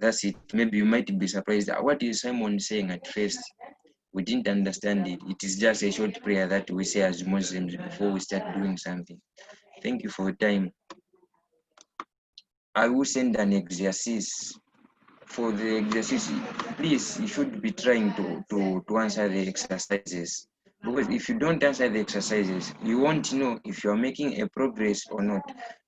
Speaker 1: that's it. Maybe you might be surprised. What is Simon saying at first? We didn't understand it. It is just a short prayer that we say as Muslims before we start doing something. Thank you for your time. I will send an exercise. For the exercise, please, you should be trying to answer the exercises. Because if you don't answer the exercises, you won't know if you're making a progress or not.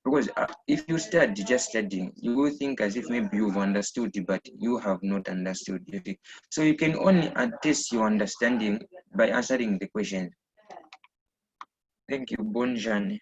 Speaker 1: Because if you start just studying, you will think as if maybe you've understood it, but you have not understood it. So you can only test your understanding by answering the question. Thank you. Bonne journée.